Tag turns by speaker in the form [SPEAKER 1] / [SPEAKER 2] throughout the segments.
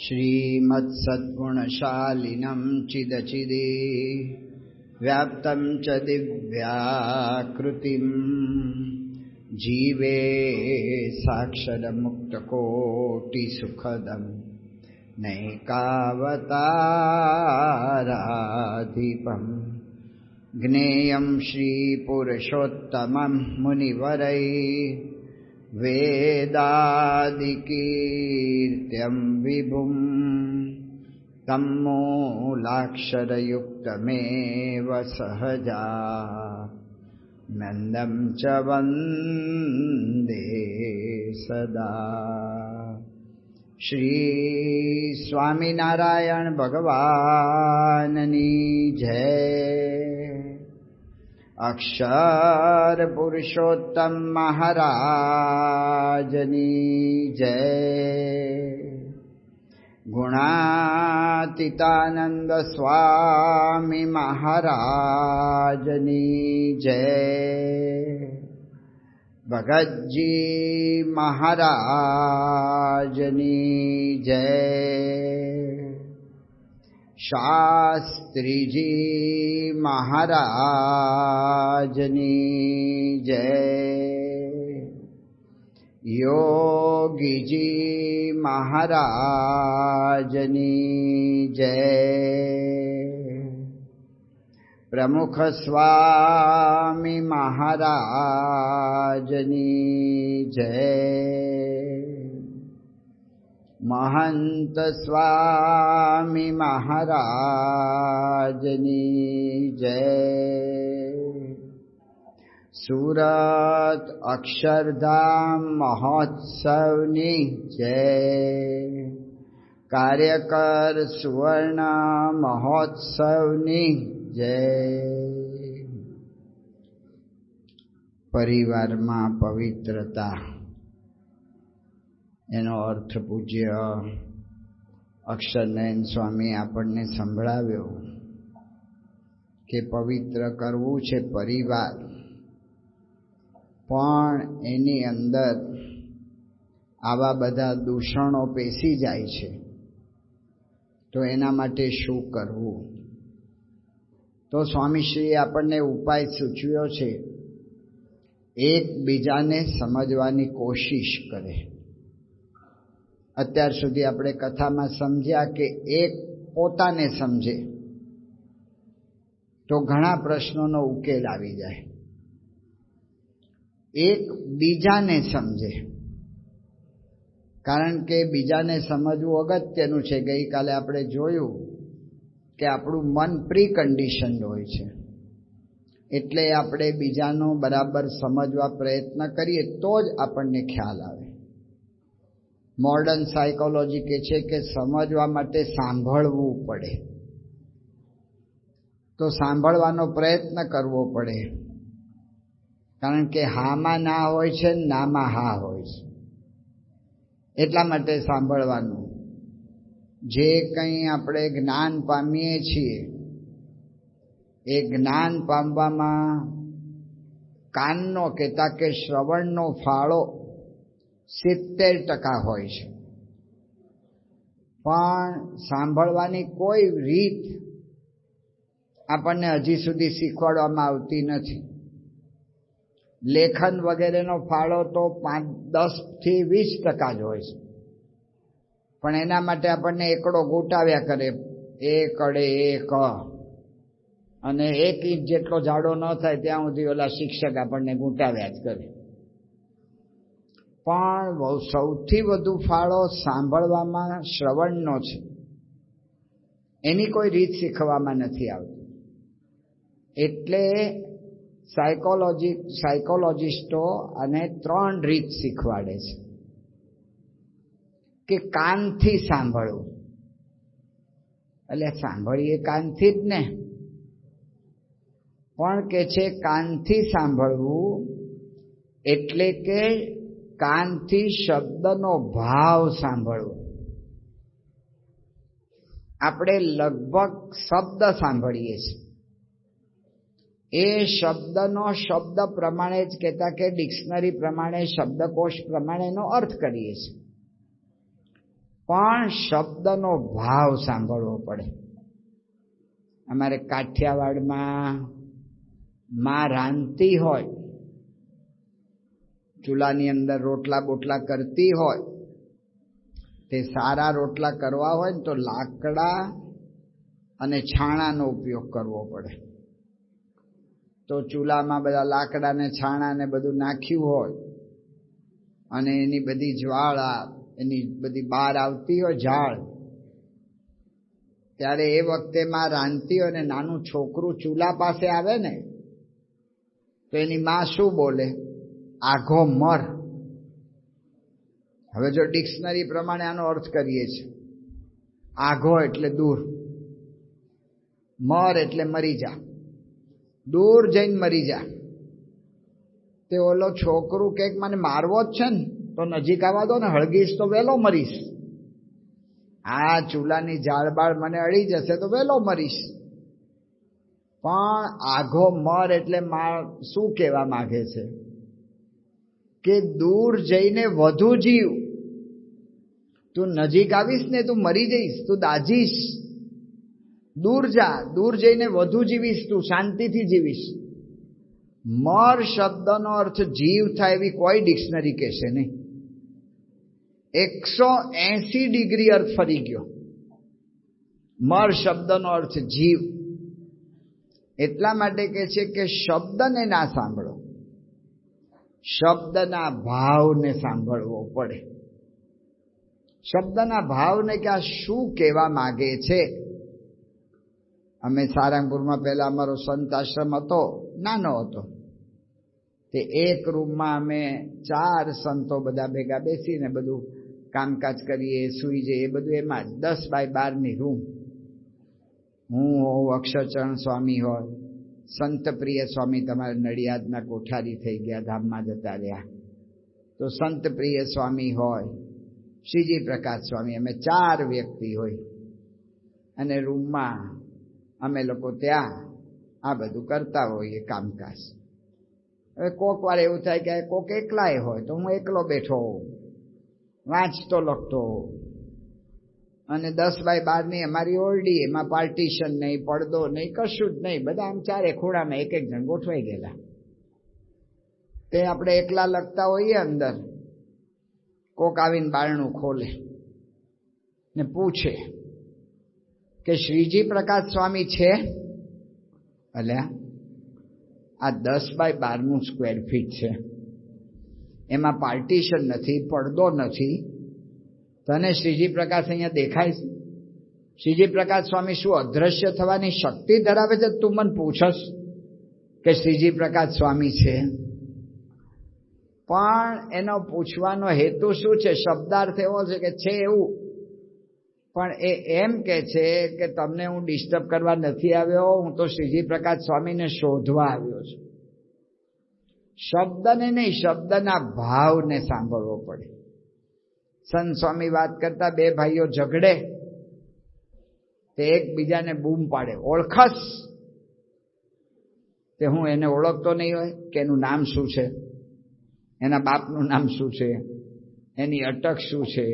[SPEAKER 1] श्रीमत्सद्गुणशालिनं चिदचिदे व्याप्तं च दिव्याकृतिं जीवे साक्षरमुक्तकोटिसुखदं नैकावताराधिपं ज्ञेयं श्रीपुरुषोत्तमं मुनिवरैः वेदादिकीर्त्यं विभुं तं मूलाक्षरयुक्तमेव सहजा नन्दं च वन्दे सदा। श्री स्वामिनारायण भगवाननी जय। अक्षर पुरुषोत्तम महाराजनी जय। गुणातीतानंद स्वामी महाराजनी जय। भगतजी महाराजनी जय। शास्त्री जी महाराजनी जय। योगी जी महाराजनी जय। प्रमुख स्वामी महाराजनी जय। महंत स्वामी महाराजनी जय। सूरत अक्षरधाम महोत्सवनी जय। कार्यकर सुवर्ण महोत्सवनी जय। परिवार में पवित्रता एनो अर्थ पूज्य अक्षरनयन स्वामी आपने संभळाव्यो के पवित्र करवू छे परिवार, पण एनी अंदर आवा बधा दूषणों पेसी जाय छे तो एना माटे शुं करवू। तो स्वामीश्रीए आपने उपाय सूचव्यो छे, एक बीजाने समजवानी कोशिश करे। અત્યાર સુધી આપણે કથામાં સમજ્યા કે એક પોતાને સમજે તો ઘણા પ્રશ્નોનો ઉકેલ આવી જાય, એક બીજાને સમજે, કારણ કે બીજાને સમજવું અગત્યનું છે। ગઈકાલે આપણે જોયું કે આપણું મન પ્રી કન્ડિશન હોય છે, એટલે આપણે બીજાનો બરાબર સમજવા પ્રયત્ન કરીએ તો જ આપણને ખ્યાલ આવે। मॉडर्न साइकोलॉजी के छे के समझवा माटे सांभळवू पड़े, तो सांभळवानो प्रयत्न करवो पड़े, कारण के हामा ना होय छे नामा हा होय छे, एटला माटे सांभळवानुं। जे कंई आपणे ज्ञान पामीए छीए ए ज्ञान पामवामां काननो कहेता के श्रवणनो फाळो 70% होय छे, पण सांभळवानी कोई रीत आपणे हजी सुधी शीखवाडवामां आवती नथी। लेखन वगैरेनो फाळो तो 10 થી 20% ज होय छे, पण एना माटे आपणे एकड़ो गोटाव्या करे, एक अड़े एक अने 1 इंच जेटलो जाडो न थाय त्यां सुधी ओला शिक्षक आपणे गोटाव्या ज करे। पण सौथी वधु फाळो सांभळवामां श्रवणनो छे, एनी कोई रीत शीखवामां नथी आवती। एटले साइकोलॉजिस्टो आने 3 रीत शीखवाडे छे के कानथी सांभळવું। એટલે सांभळीए कानथी ज ने, पण के छे कानथी सांभळવું एटले के कानथी शब्दनो भाव सांभळવો। આપણે લગભગ શબ્દ સાંભળીએ છીએ, એ શબ્દનો શબ્દ પ્રમાણે જ કહેતા કે ડિક્શનરી પ્રમાણે શબ્દકોશ પ્રમાણેનો અર્થ કરીએ છીએ, પણ શબ્દનો ભાવ સાંભળવો પડે. અમારે કાઠિયાવાડમાં માં રાંધતી હોય, ચૂલાની અંદર રોટલા બોટલા કરતી હોય, તે સારા રોટલા કરવા હોય ને તો લાકડા અને છાણાનો ઉપયોગ કરવો પડે. તો ચૂલામાં બધા લાકડા ને છાણા ને બધું નાખ્યું હોય અને એની બધી જ્વાળા એની બધી બહાર આવતી હોય ઝાડ, ત્યારે એ વખતે માં રાંધતી હોય ને નાનું છોકરું ચૂલા પાસે આવે ને તો એની માં શું બોલે? આઘો મર. હવે જો ડિક્શનરી પ્રમાણે આનો અર્થ કરીએ છીએ, આઘો એટલે દૂર, મર એટલે મરી જા, દૂર જઈને મરી જા. તે ઓલો છોકરું કંઈક મને મારવો જ છે ને તો નજીક આવવા દો ને, હળગીશ તો વહેલો મરીશ. આ ચૂલાની ઝાડબાળ મને અડી જશે તો વહેલો મરીશ. પણ આઘો મર એટલે શું કહેવા માંગે છે કે દૂર જઈને વધુ જીવ. તું નજીક આવીશ ને તું મરી જઈશ, તું દાજીશ. દૂર જા, દૂર જઈને વધુ જીવીશ, તું શાંતિથી જીવીશ. મર શબ્દનો અર્થ જીવ થાય એવી કોઈ ડિક્શનરી કહેશે નહીં. 180 ડિગ્રી અર્થ ફરી ગયો. મર શબ્દનો અર્થ જીવ. એટલા માટે કહે છે કે શબ્દને ના સાંભળો, શબ્દના ભાવને સાંભળવો પડે. શબ્દના ભાવને કે આ શું કહેવા માગે છે. અમે સારંગપુરમાં પહેલા અમારો સંત આશ્રમ હતો, નાનો હતો. તે એક રૂમમાં અમે 4 સંતો બધા ભેગા બેસીને બધું કામકાજ કરીએ, સૂઈ જઈએ, એ બધું એમાં 10 બાય 12ની રૂમ. હું હોઉં, અક્ષરચરણ સ્વામી હોય, સંતપ્રિય સ્વામી તમારે નડિયાદના કોઠારી થઈ ગયા, ધામમાં જતા રહ્યા, તો સંતપ્રિય સ્વામી હોય, શ્રીજી પ્રકાશ સ્વામી, અમે 4 વ્યક્તિ હોય અને રૂમમાં અમે લોકો ત્યાં આ બધું કરતા હોઈએ કામકાજ. હવે કોક વાર એવું થાય કે કોક એકલાય હોય તો હું એકલો બેઠો હોઉં, વાંચતો લખતો હોઉં. અને 10 બાય 12ની અમારી ઓરડી, એમાં પાર્ટીશન નહીં, પડદો નહીં, કશું જ નહીં. બધા આમ 4 ખૂણામાં એક જણ ગોઠવાઈ ગયેલા. તે આપણે એકલા લખતા હોઈએ અંદર, કોક આવીને બારણું ખોલે ને પૂછે કે શ્રીજી પ્રકાશ સ્વામી છે? અલ્યા આ 10 બાય 12નું સ્ક્વેર ફીટ છે, એમાં પાર્ટીશન નથી, પડદો નથી, તને શ્રીજી પ્રકાશ અહીંયા દેખાય છે? શ્રીજી પ્રકાશ સ્વામી શું અદ્રશ્ય થવાની શક્તિ ધરાવે છે? તું મને પૂછસ કે શ્રીજી પ્રકાશ સ્વામી છે? પણ એનો પૂછવાનો હેતુ શું છે? શબ્દાર્થ એવો છે કે છે એવું, પણ એ એમ કે છે કે તમને હું ડિસ્ટર્બ કરવા નથી આવ્યો, હું તો શ્રીજી પ્રકાશ સ્વામીને શોધવા આવ્યો છું. શબ્દને નહીં, શબ્દના ભાવને સાંભળવો પડે. સંત સ્વામી વાત કરતા, 2 ભાઈઓ ઝઘડે, તે એકબીજાને બૂમ પાડે, ઓળખસ? તે હું એને ઓળખતો નહીં હોય કે એનું નામ શું છે, એના બાપનું નામ શું છે, એની અટક શું છે,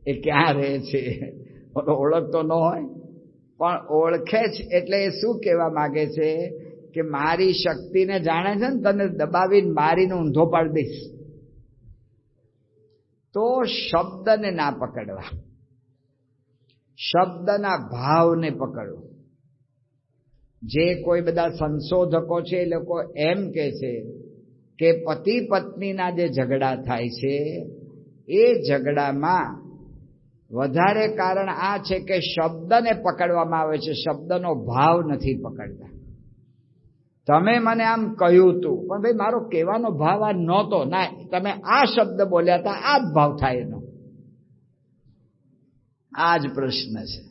[SPEAKER 1] એ ક્યાં રહે છે, ઓળખતો ન હોય. પણ ઓળખે જ એટલે એ શું કહેવા માંગે છે કે મારી શક્તિને જાણે છે ને, તને દબાવીને મારીને ઊંધો પાડી દઈશ. તો શબ્દને ના પકડવા, શબ્દના ભાવને પકડો. જે કોઈ બધા સંશોધકો છે એ લોકો એમ કહે છે કે પતિ પત્નીના જે ઝઘડા થાય છે એ ઝઘડામાં વધારે કારણ આ છે કે શબ્દને પકડવામાં આવે છે, શબ્દનો ભાવ નથી પકડતા. તમે મને આમ કહ્યું તું, પણ ભાઈ મારો કહેવાનો ભાવ આ નહોતો, ના, તમે આ શબ્દ બોલ્યા હતા, આ જ ભાવ થાય એનો. આ જ પ્રશ્ન છે.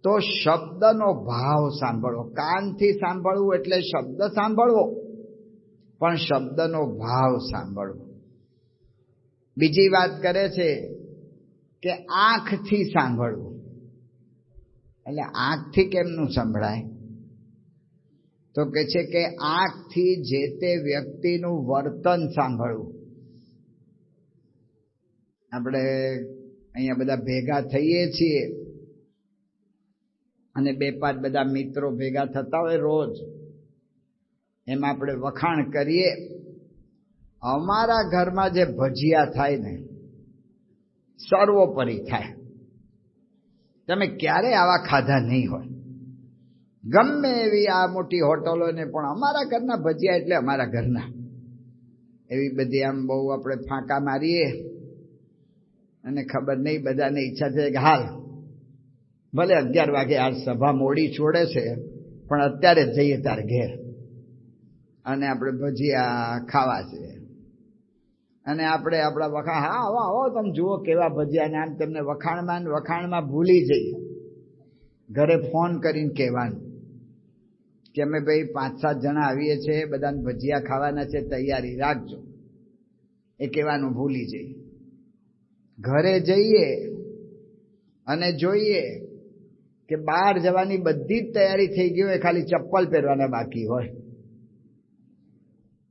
[SPEAKER 1] તો શબ્દનો ભાવ સાંભળો. કાનથી સાંભળવું એટલે શબ્દ સાંભળવો, પણ શબ્દનો ભાવ સાંભળવો. બીજી વાત કરે છે કે આંખથી સાંભળવું. એટલે આંખથી કેમનું સંભળાય? તો કે છે કે આંખથી જે તે વ્યક્તિનું વર્તન સાંભળવું. આપણે અહીંયા બધા ભેગા થઈએ છીએ અને 2-5 બધા મિત્રો ભેગા થતા હોય રોજ, એમાં આપણે વખાણ કરીએ. અમારા ઘરમાં જે ભજીયા થાય ને સર્વોપરી થાય. તમે ક્યારેય આવા ખાધા નહીં હોય. ગમે એવી આ મોટી હોટલો ને પણ અમારા ઘરના ભજીયા એટલે અમારા ઘરના. એવી બધી આમ બહુ આપણે ફાંકા મારીએ અને ખબર નહીં બધાને ઈચ્છા છે કે હાલ ભલે 11 વાગે આ સભા મોડી છોડે છે પણ અત્યારે જ જઈએ તાર ઘેર અને આપણે ભજીયા ખાવા છે. અને આપણે આપણા વખાણ, હા આવો આવો તમે જુઓ કેવા ભજીયા, ને આમ તમને વખાણમાં ભૂલી જઈએ. ઘરે ફોન કરીને કહેવાનું કે અમે ભાઈ 5-7 જણા આવીએ છીએ, બધાને ભજીયા ખાવાના છે, તૈયારી રાખજો. એ કહેવાનું ભૂલી જઈએ. ઘરે જઈએ અને જોઈએ કે બહાર જવાની બધી જ તૈયારી થઈ ગઈ હોય, ખાલી ચપ્પલ પહેરવાના બાકી હોય.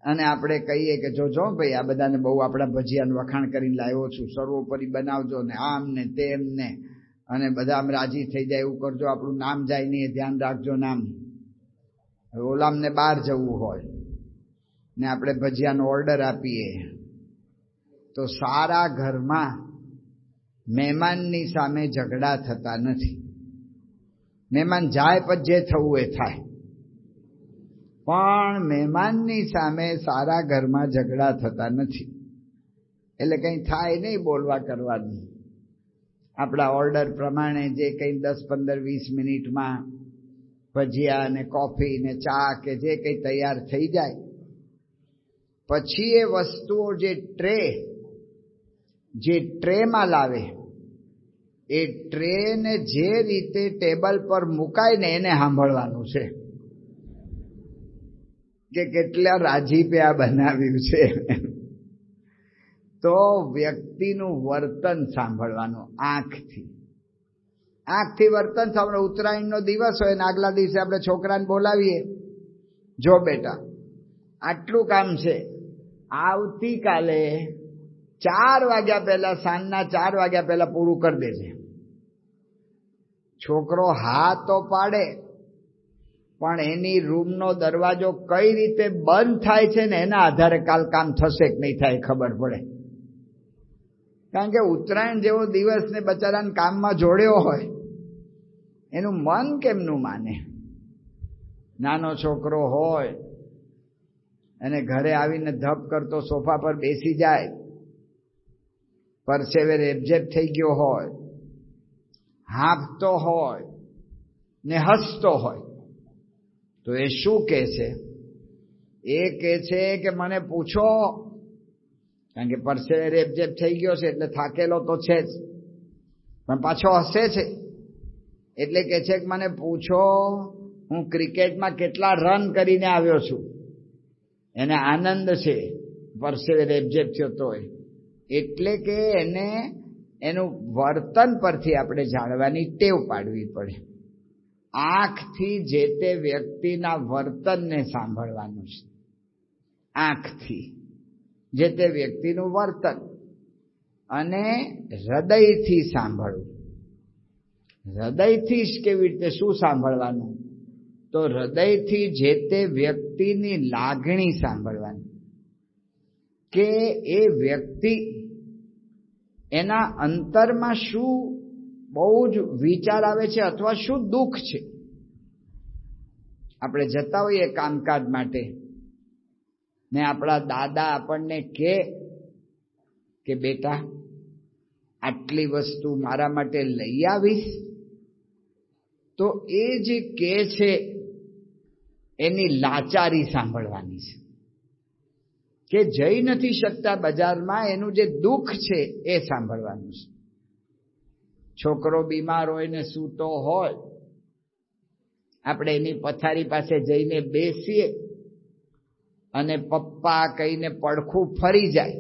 [SPEAKER 1] અને આપણે કહીએ કે જો ભાઈ આ બધાને બહુ આપણા ભજીયાનું વખાણ કરીને લાવ્યો છું, સર્વોપરી બનાવજો ને આમ ને તેમ ને, અને બધા આમ રાજી થઈ જાય એવું કરજો, આપણું નામ જાય નહીં એ ધ્યાન રાખજો નામ. ઓલામને બહાર જવું હોય ને આપણે ભજીયાનો ઓર્ડર આપીએ તો સારા ઘરમાં મહેમાનની સામે ઝઘડા થતા નથી. મહેમાન જાય પછી જે થવું એ થાય, પણ મહેમાનની સામે સારા ઘરમાં ઝઘડા થતા નથી. એટલે કંઈ થાય નહીં બોલવા કરવાનું. આપણા ઓર્ડર પ્રમાણે જે કંઈ 10, 15, 20 મિનિટમાં ભજીયા ને કોફી ને ચા કે જે કંઈ તૈયાર થઈ જાય, પછી એ વસ્તુઓ જે ટ્રેમાં લાવે, એ ટ્રેને જે રીતે ટેબલ પર મુકાય ને એને સાંભળવાનું છે કે કેટલા રાજીપે આ બનાવ્યું છે. તો વ્યક્તિનું વર્તન સાંભળવાનું આંખથી વર્તન સાંભળો. ઉત્તરાયણનો દિવસ હોય ને આગલા દિવસે આપણે છોકરાને બોલાવીએ, જો બેટા આટલું કામ છે, આવતીકાલે 4 વાગ્યા પહેલા, સાંજના 4 વાગ્યા પહેલા પૂરું કરી દેજે. છોકરો હા તો પાડે, પણ એની રૂમનો દરવાજો કઈ રીતે બંધ થાય છે ને એના આધારે કાલ કામ થશે કે નહીં થાય ખબર પડે. કારણ કે ઉત્તરાયણ જેવો દિવસ ને બચારાને કામમાં જોડ્યો હોય, એનું મન કેમનું માને. નાનો છોકરો હોય અને ઘરે આવીને ધપ કરતો સોફા પર બેસી જાય, પરસેવે રેબઝેબ થઈ ગયો હોય, હાંફતો હોય ને હસતો હોય, તો એ શું કહે છે? એ કહે છે કે મને પૂછો, કારણ કે પરસેવે રેબઝેબ થઈ ગયો છે એટલે થાકેલો તો છે જ, પણ પાછો હસે છે. એટલે કહે છે કે મને પૂછો હું ક્રિકેટમાં કેટલા રન કરીને આવ્યો છું. એને આનંદ છે પરસેવે રેબઝેબ થયો તોય. એટલે કે એને એનું વર્તન પરથી આપણે જાણવાની ટેવ પાડવી પડે. આંખથી જે તે વ્યક્તિના વર્તનને સાંભળવાનું છે. આંખથી જે તે વ્યક્તિનું વર્તન, અને હૃદયથી સાંભળવું. હૃદયથી જ કેવી રીતે શું સાંભળવાનું? તો હૃદયથી જે તે વ્યક્તિની લાગણી સાંભળવાની, કે એ વ્યક્તિ એના અંતરમાં શું બહુ જ વિચાર આવે છે અથવા શું દુઃખ છે. આપણે જતા હોઈએ કામકાજ માટે ને આપણા દાદા આપણને કે બેટા આટલી વસ્તુ મારા માટે લઈ આવીશ, તો એ જે કે છે એની લાચારી સાંભળવાની છે. કે જઈ નથી શકતા બજારમાં, એનું જે દુઃખ છે એ સાંભળવાનું છે. છોકરો બીમાર હોય ને સૂતો હોય, આપણે એની પથારી પાસે જઈને બેસીએ અને પપ્પા કહીને પડખું ફરી જાય,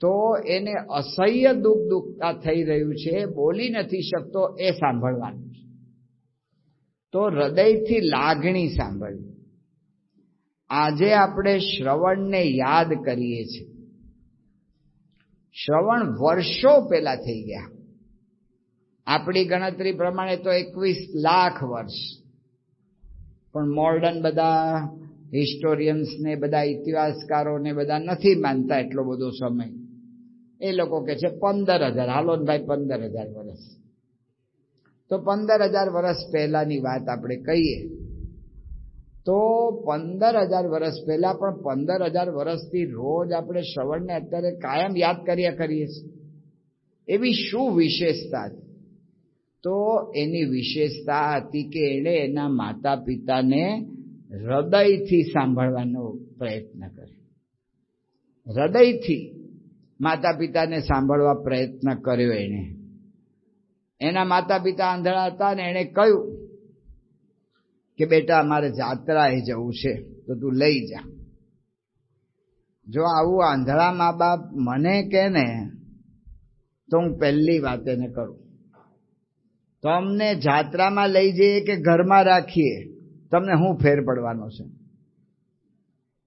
[SPEAKER 1] તો એને અસહ્ય દુઃખતા થઈ રહ્યું છે, બોલી નથી શકતો, એ સાંભળવાનું છે. તો હૃદયથી લાગણી સાંભળવી. આજે આપણે શ્રવણને યાદ કરીએ છીએ, શ્રવણ વર્ષો પહેલા થઈ ગયા. આપણી ગણતરી પ્રમાણે તો 21 લાખ વર્ષ, પણ મોડર્ન બધા હિસ્ટોરિયન્સ ને બધા ઇતિહાસકારો ને બધા નથી માનતા એટલો બધો સમય. એ લોકો કે છે 15,000. હાલો ને ભાઈ 15,000 વર્ષ. તો 15,000 વર્ષ પહેલાની વાત આપણે કહીએ તો 15,000 વર્ષ પહેલા, પણ 15,000 વર્ષથી રોજ આપણે શ્રવણને અત્યારે કાયમ યાદ કર્યા કરીએ છીએ. એવી શું વિશેષતા? તો એની વિશેષતા હતી કે એણે એના માતા પિતાને હૃદયથી સાંભળવાનો પ્રયત્ન કર્યો. હૃદયથી માતા પિતાને સાંભળવા પ્રયત્ન કર્યો. એના માતા પિતા આંધળા હતા ને એણે કહ્યું કે બેટા અમારે જાત્રાએ જવું છે તો તું લઈ જા. જો આવું આંધળા મા બાપ મને કહે ને તો હું પહેલી વાત એને કરું, તો અમને જાત્રામાં લઈ જઈએ કે ઘરમાં રાખીએ, તમને શું ફેર પડવાનો છે?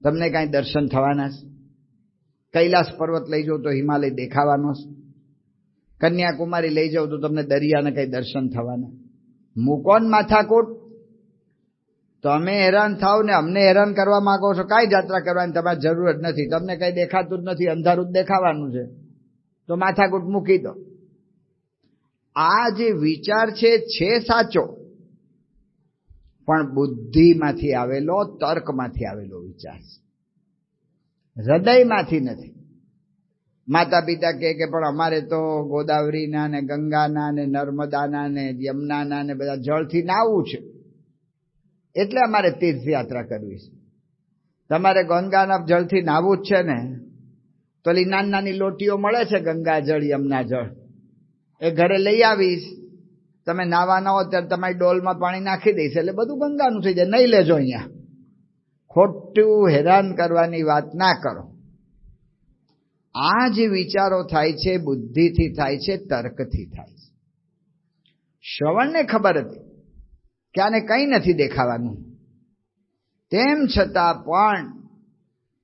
[SPEAKER 1] તમને કાંઈ દર્શન થવાના છે? કૈલાસ પર્વત લઈ જાઉં તો હિમાલય દેખાવાનો છે? કન્યાકુમારી લઈ જાઉં તો તમને દરિયાને કંઈ દર્શન થવાના? મૂકો ને માથાકૂટ. તમે હેરાન થાવ ને અમને હેરાન કરવા માંગો છો. કાંઈ જાત્રા કરવાની તમારી જરૂર જ નથી. તમને કંઈ દેખાતું જ નથી, અંધારું જ દેખાવાનું છે. તો માથાકૂટ મૂકી દો. આ જે વિચાર છે સાચો, પણ બુદ્ધિમાંથી આવેલો, તર્કમાંથી આવેલો વિચાર છે, હૃદયમાંથી નથી. માતા પિતા કહે કે પણ અમારે તો ગોદાવરીના ને ગંગાના ને નર્મદાના ને યમુનાના ને બધા જળથી નાહવું છે, એટલે અમારે તીર્થયાત્રા કરવી છે. તમારે ગંગાના જળથી નાહવું જ છે ને, તો નાની નાની લોટીઓ મળે છે, ગંગા જળ યમુના જળ, એ ઘરે લઈ આવીશ. તમે નાવા ના હો ત્યારે તમારી ડોલમાં પાણી નાખી દઈશ, એટલે બધું ગંગાનું થઈ જાય. નહીં લેજો અહીંયા. ખોટું હેરાન કરવાની વાત ના કરો. આ જે વિચારો થાય છે બુદ્ધિથી થાય છે, તર્કથી થાય છે. શ્રવણને ખબર હતી કે આને કંઈ નથી દેખાવાનું, તેમ છતાં પણ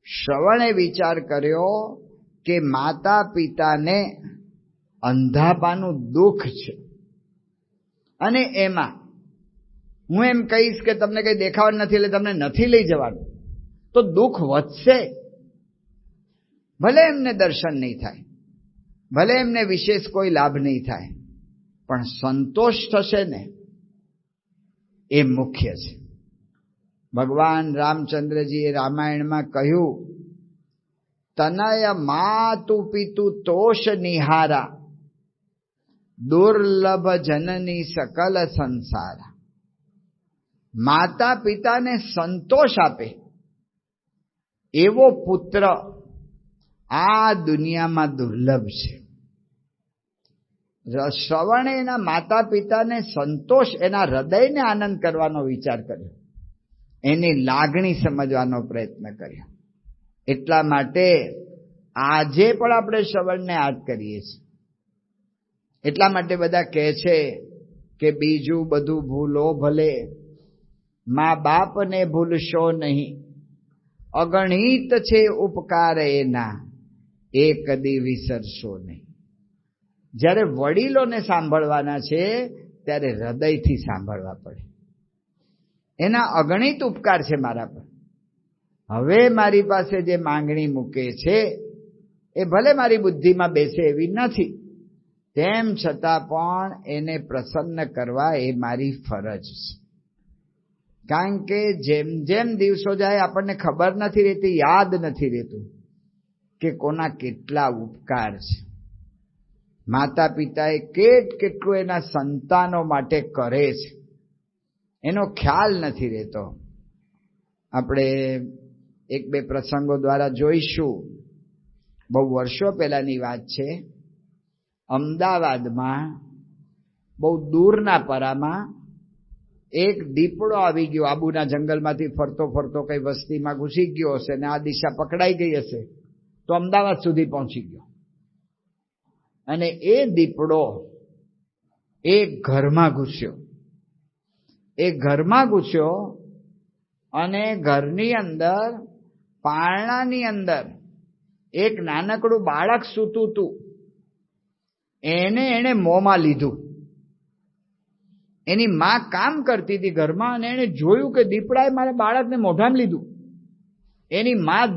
[SPEAKER 1] શ્રવણે વિચાર કર્યો કે માતા પિતાને અંધાપાનું દુઃખ છે, અને એમાં હું એમ કહીશ કે તમને કંઈ દેખાવાનું નથી એટલે તમને નથી લઈ જવાનું, તો દુઃખ વધશે. ભલે એમને દર્શન નહીં થાય, ભલે એમને વિશેષ કોઈ લાભ નહીં થાય, પણ સંતોષ થશે ને, એ મુખ્ય છે. ભગવાન રામચંદ્રજીએ રામાયણમાં કહ્યું, તનય માતુ પિતુ તોષ નિહારા, દુર્લભ જનની સકલ સંસારા. માતા પિતાને સંતોષ આપે એવો પુત્ર આ દુનિયામાં દુર્લભ છે. શ્રવણે એના માતા પિતાને સંતોષ, એના હૃદયને આનંદ કરવાનો વિચાર કર્યો, એની લાગણી સમજવાનો પ્રયત્ન કર્યો. એટલા માટે આજે પણ આપણે શ્રવણને યાદ કરીએ છીએ. એટલા માટે બધા કહે છે કે બીજું બધું ભૂલો ભલે, મા બાપને ભૂલશો નહીં, અગણિત છે ઉપકાર એના, એ કદી વિસરશો નહીં. જ્યારે વડીલોને સાંભળવાના છે ત્યારે હૃદયથી સાંભળવા પડે. એના અગણિત ઉપકાર છે મારા પર. હવે મારી પાસે જે માંગણી મૂકે છે એ ભલે મારી બુદ્ધિમાં બેસે એવી નથી, તેમ છતાં પણ એને પ્રસન્ન કરવા એ મારી ફરજ છે. કારણ કે જેમ જેમ દિવસો જાય આપણને ખબર નથી રહેતી, યાદ નથી રહેતું કે કોના કેટલા ઉપકાર છે. માતા પિતાએ કેટલું એના સંતાનો માટે કરે છે એનો ખ્યાલ નથી રહેતો. આપણે એક બે પ્રસંગો દ્વારા જોઈશું. બહુ વર્ષો પહેલાની વાત છે. અમદાવાદમાં બહુ દૂરના પરામાં એક દીપડો આવી ગયો. આબુના જંગલમાંથી ફરતો ફરતો કઈ વસ્તીમાં ઘૂસી ગયો હશે ને આ દિશા પકડાઈ ગઈ હશે, તો અમદાવાદ સુધી પહોંચી ગયો. અને એ દીપડો એક ઘરમાં ઘૂસ્યો. એ ઘરમાં ઘૂસ્યો અને ઘરની અંદર પારણાની અંદર એક નાનકડું બાળક સૂતું હતું, એને મોંમાં લીધું. એની માં કામ કરતી હતી ઘરમાં અને એને જોયું કે દીપડાએ મારા બાળકને મોઢામાં લીધું. એની માં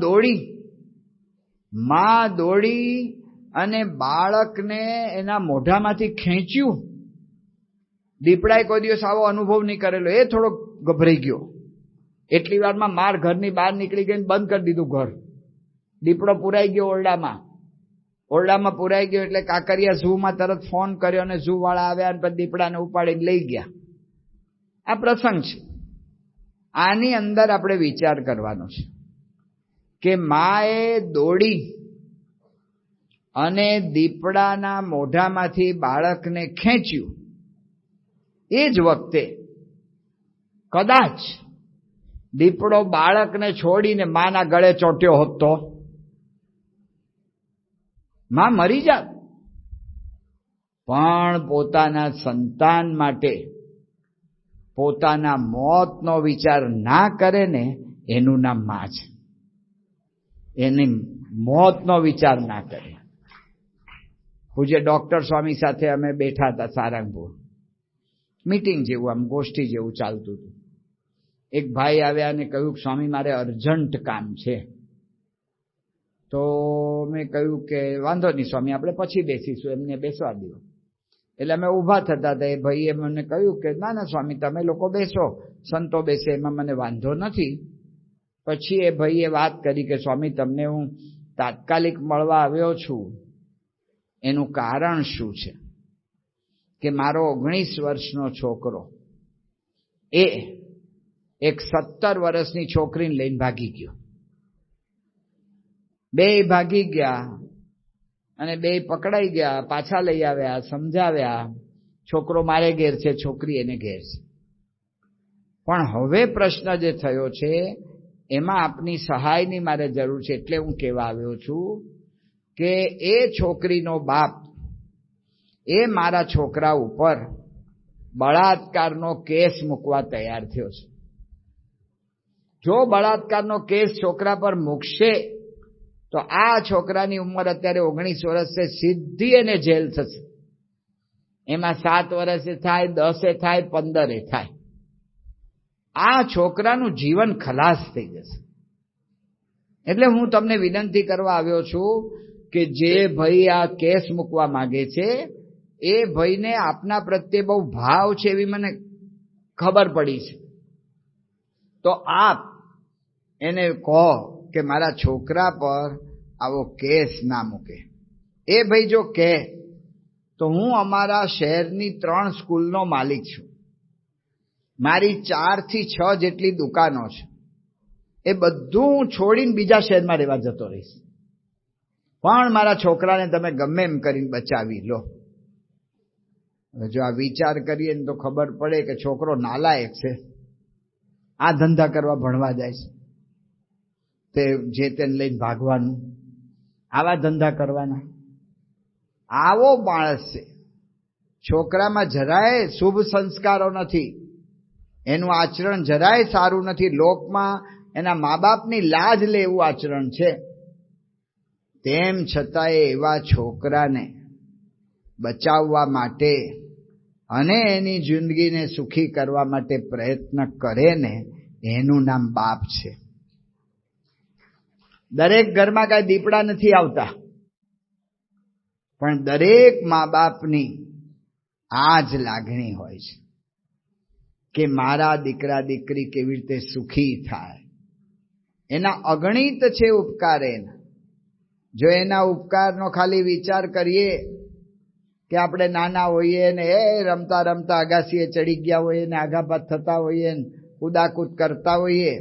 [SPEAKER 1] દોડી અને બાળકને એના મોઢામાંથી ખેંચ્યું. દીપડાએ કોઈ દિવસ આવો અનુભવ નહીં કરેલો, એ થોડો ગભરાઈ ગયો. એટલી વારમાં માર ઘરની બહાર નીકળી ગઈ, બંધ કરી દીધું ઘર. દીપડો પુરાઈ ગયો ઓરડામાં પુરાઈ ગયો એટલે કાકરિયા ઝૂમાં તરત ફોન કર્યો અને ઝૂ વાળા આવ્યા અને પછી દીપડાને ઉપાડીને લઈ ગયા. આ પ્રસંગ છે. આની અંદર આપણે વિચાર કરવાનો છે કે માએ દોડી અને દીપડાના મોઢામાંથી બાળકને ખેંચ્યું. એ જ વખતે કદાચ દીપડો બાળકને છોડીને માના ગળે ચોંટ્યો હોત તો માં મરી જાત. પણ પોતાના સંતાન માટે પોતાના મોતનો વિચાર ના કરે ને એનું નામ માં છે. એની મોતનો વિચાર ના કરે. પૂજ્ય ડોક્ટર સ્વામી સાથે અમે બેઠા હતા સારંગપુર. મીટિંગ જેવું, આમ ગોષ્ઠી જેવું ચાલતું હતું. એક ભાઈ આવ્યા અને કહ્યું, સ્વામી મારે અર્જન્ટ કામ છે. તો મેં કહ્યું કે વાંધો નહીં સ્વામી, આપણે પછી બેસીશું, એમને બેસવા દો. એટલે અમે ઊભા થતા હતા. એ ભાઈએ મને કહ્યું કે ના ના સ્વામી, તમે લોકો બેસો, સંતો બેસે એમાં મને વાંધો નથી. પછી એ ભાઈએ વાત કરી કે સ્વામી તમને હું તાત્કાલિક મળવા આવ્યો છું, એનું કારણ શું છે કે મારો 19 વર્ષનો છોકરો એ એક 17 વર્ષની છોકરીને લઈને ભાગી ગયો. બે ભાગી ગયા અને બે પકડાઈ ગયા, પાછા લઈ આવ્યા, સમજાવ્યા. છોકરો મારે ઘેર છે, છોકરી એને ઘેર છે. પણ હવે પ્રશ્ન જે થયો છે એમાં આપની સહાયની મારે જરૂર છે. એટલે હું કહેવા આવ્યો છું કે એ છોકરીનો બાપ એ મારા છોકરા ઉપર બળાત્કારનો કેસ મૂકવા તૈયાર થયો છે. જો બળાત્કારનો કેસ છોકરા પર મૂકશે તો આ છોકરાની ઉંમર અત્યારે 19 વર્ષ છે, સીધી એને જેલ થશે. એમાં 7 વર્ષે થાય, 10 થાય, 15 થાય. આ છોકરાનું જીવન ખલાસ થઈ જશે. એટલે હું તમને વિનંતી કરવા આવ્યો છું કે જે ભાઈ આ કેસ મૂકવા માંગે છે એ ભાઈને આપના પ્રત્યે બહુ ભાવ છે એવી મને ખબર પડી છે. તો આપ એને કહો કે મારા છોકરા પર આવો કેસ ના મૂકે. એ ભાઈ જો કહે તો હું અમારા શહેરની 3 સ્કૂલનો માલિક છું. મારી 4 થી 6 જેટલી દુકાનો છે. એ બધું હું છોડીને બીજા શહેરમાં રહેવા જતો રહીશ. પણ મારા છોકરાને તમે ગમે એમ કરીને બચાવી લો. જો આ વિચાર કરીએ ને તો ખબર પડે કે છોકરો નાલાયક છે. આ ધંધા કરવા ભણવા જાય છે, તે જે તેને લઈને ભાગવાનું, આવા ધંધા કરવાના. આવો માણસ છે. છોકરામાં જરાય શુભ સંસ્કારો નથી, એનું આચરણ જરાય સારું નથી. લોકમાં એના મા બાપની લાજ લે એવું આચરણ છે. તેમ છતાંય એવા છોકરાને બચાવવા માટે અને એની જિંદગીને સુખી કરવા માટે પ્રયત્ન કરે ને એનું નામ બાપ છે. દરેક ઘરમાં કાંઈ દીપડા નથી આવતા, પણ દરેક મા બાપની આ જ લાગણી હોય છે કે મારા દીકરા દીકરી કેવી રીતે સુખી થાય. એના અગણિત છે ઉપકાર. એના જો એના ઉપકારનો ખાલી વિચાર કરીએ કે આપણે નાના હોઈએ ને એ રમતા રમતા અગાસીએ ચડી ગયા હોઈએ ને આઘાપાત થતા હોઈએ ને કૂદાકૂદ કરતા હોઈએ,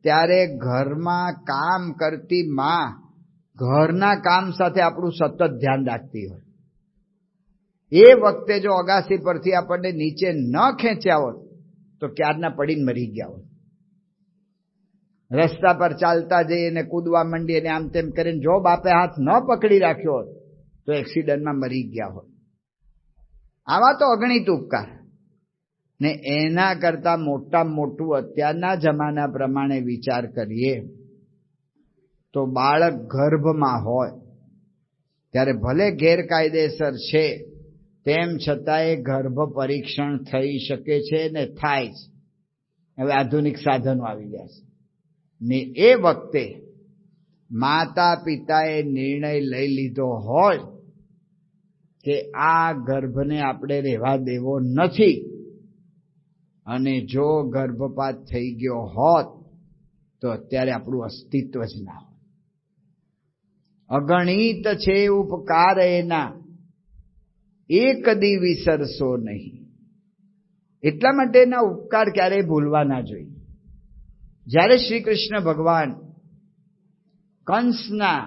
[SPEAKER 1] ત્યારે ઘરમાં કામ કરતી માં ઘરના કામ સાથે આપણું સતત ધ્યાન રાખતી હોય. એ વખતે જો અગાસી પરથી આપણને નીચે ન ખેંચ્યા હોત તો ક્યારના પડીને મરી ગયા હોત. રસ્તા પર ચાલતા જઈએ ને કૂદવા માંડીએ ને આમ તેમ કરીને જો બાપે હાથ ન પકડી રાખ્યો હોત તો એક્સિડન્ટમાં મરી ગયા હોત. આવા તો અગણિત ઉપકાર. ને એના કરતા મોટામાં મોટું અત્યારના જમાના પ્રમાણે વિચાર કરીએ તો બાળક ગર્ભમાં હોય ત્યારે ભલે ગેરકાયદેસર છે, તેમ છતાંય ગર્ભ પરીક્ષણ થઈ શકે છે ને થાય છે. હવે આધુનિક સાધનો આવી ગયા છે ને એ વખતે માતા પિતાએ નિર્ણય લઈ લીધો હોય કે આ ગર્ભને આપણે રહેવા દેવો નથી, અને જો ગર્ભપાત થઈ ગયો હોત તો અત્યારે આપણું અસ્તિત્વ જ ના હોય. અગણિત છે ઉપકાર એના, એ કદી વિસરશો નહીં. એટલા માટે એના ઉપકાર ક્યારેય ભૂલવા ના જોઈએ. જ્યારે શ્રી કૃષ્ણ ભગવાન કંસના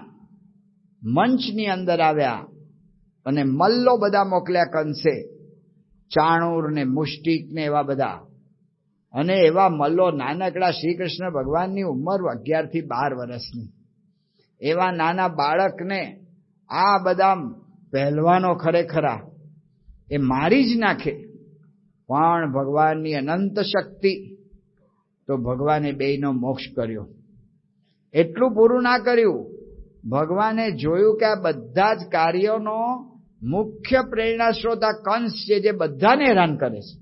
[SPEAKER 1] મંચની અંદર આવ્યા અને મલ્લો બધા મોકલ્યા કંસે, ચાણૂર ને મુષ્ટિક ને એવા બધા, અને એવા મલ્લો નાનકડા શ્રી કૃષ્ણ ભગવાનની ઉંમર 11 થી 12 વર્ષની, એવા નાના બાળકને આ બધા પહેલવાનો ખરેખરા એ મારી જ નાખે. પણ ભગવાનની અનંત શક્તિ, તો ભગવાને બેયનો મોક્ષ કર્યો. એટલું પૂરું ના કર્યું, ભગવાને જોયું કે આ બધા જ કાર્યોનો મુખ્ય પ્રેરણા સ્ત્રોત આ કંસ છે, જે બધાને હેરાન કરે છે.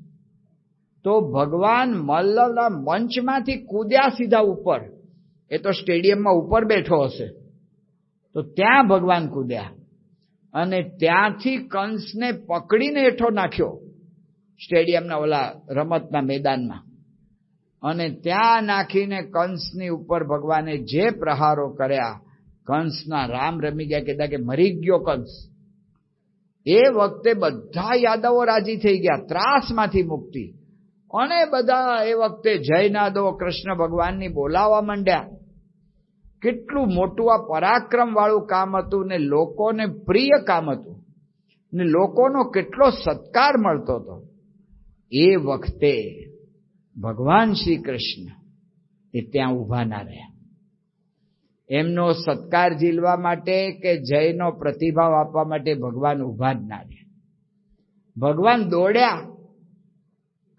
[SPEAKER 1] તો ભગવાન મલ્લના મંચમાંથી કૂદ્યા સીધા ઉપર. એ તો સ્ટેડિયમમાં ઉપર બેઠો હશે, તો ત્યાં ભગવાન કૂદ્યા અને ત્યાંથી કંસને પકડીને હેઠો નાખ્યો સ્ટેડિયમના ઓલા રમતના મેદાનમાં. અને ત્યાં નાખીને કંસની ઉપર ભગવાને જે પ્રહારો કર્યા, કંસના રામ રમી ગયા, કહેતા કે મરી ગયો કંસ. એ વખતે બધા યાદવો રાજી થઈ ગયા, ત્રાસમાંથી મુક્તિ. અને બધા એ વખતે જયનાદો કૃષ્ણ ભગવાનની બોલાવવા માંડ્યા. કેટલું મોટું આ પરાક્રમ વાળું કામ હતું ને લોકોને પ્રિય કામ હતું ને લોકોનો કેટલો સત્કાર મળતો હતો. એ વખતે ભગવાન શ્રી કૃષ્ણ એ ત્યાં ઊભા ના રહ્યા. એમનો સત્કાર ઝીલવા માટે કે જયનો પ્રતિભાવ આપવા માટે ભગવાન ઊભા જ ના રહ્યા. ભગવાન દોડ્યા.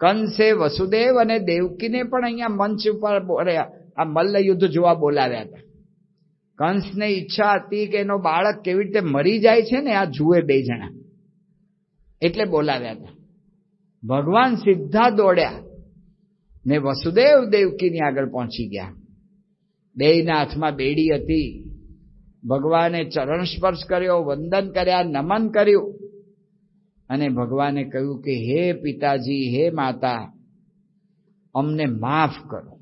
[SPEAKER 1] કંસે વસુદેવ અને દેવકીને પણ અહીંયા મંચ ઉપર આ મલ્લ યુદ્ધ જોવા બોલાવ્યા હતા. કંસને ઈચ્છા હતી કે એનો બાળક કેવી રીતે મરી જાય છે ને આ જુએ બે જણા, એટલે બોલાવ્યા હતા. ભગવાન સીધા દોડ્યા ને વસુદેવ દેવકીની આગળ પહોંચી ગયા. બેયના હાથમાં બેડી હતી. ભગવાને ચરણ સ્પર્શ કર્યો, વંદન કર્યા, નમન કર્યું અને ભગવાને કહ્યું કે હે પિતાજી, હે માતા, અમને માફ કરો.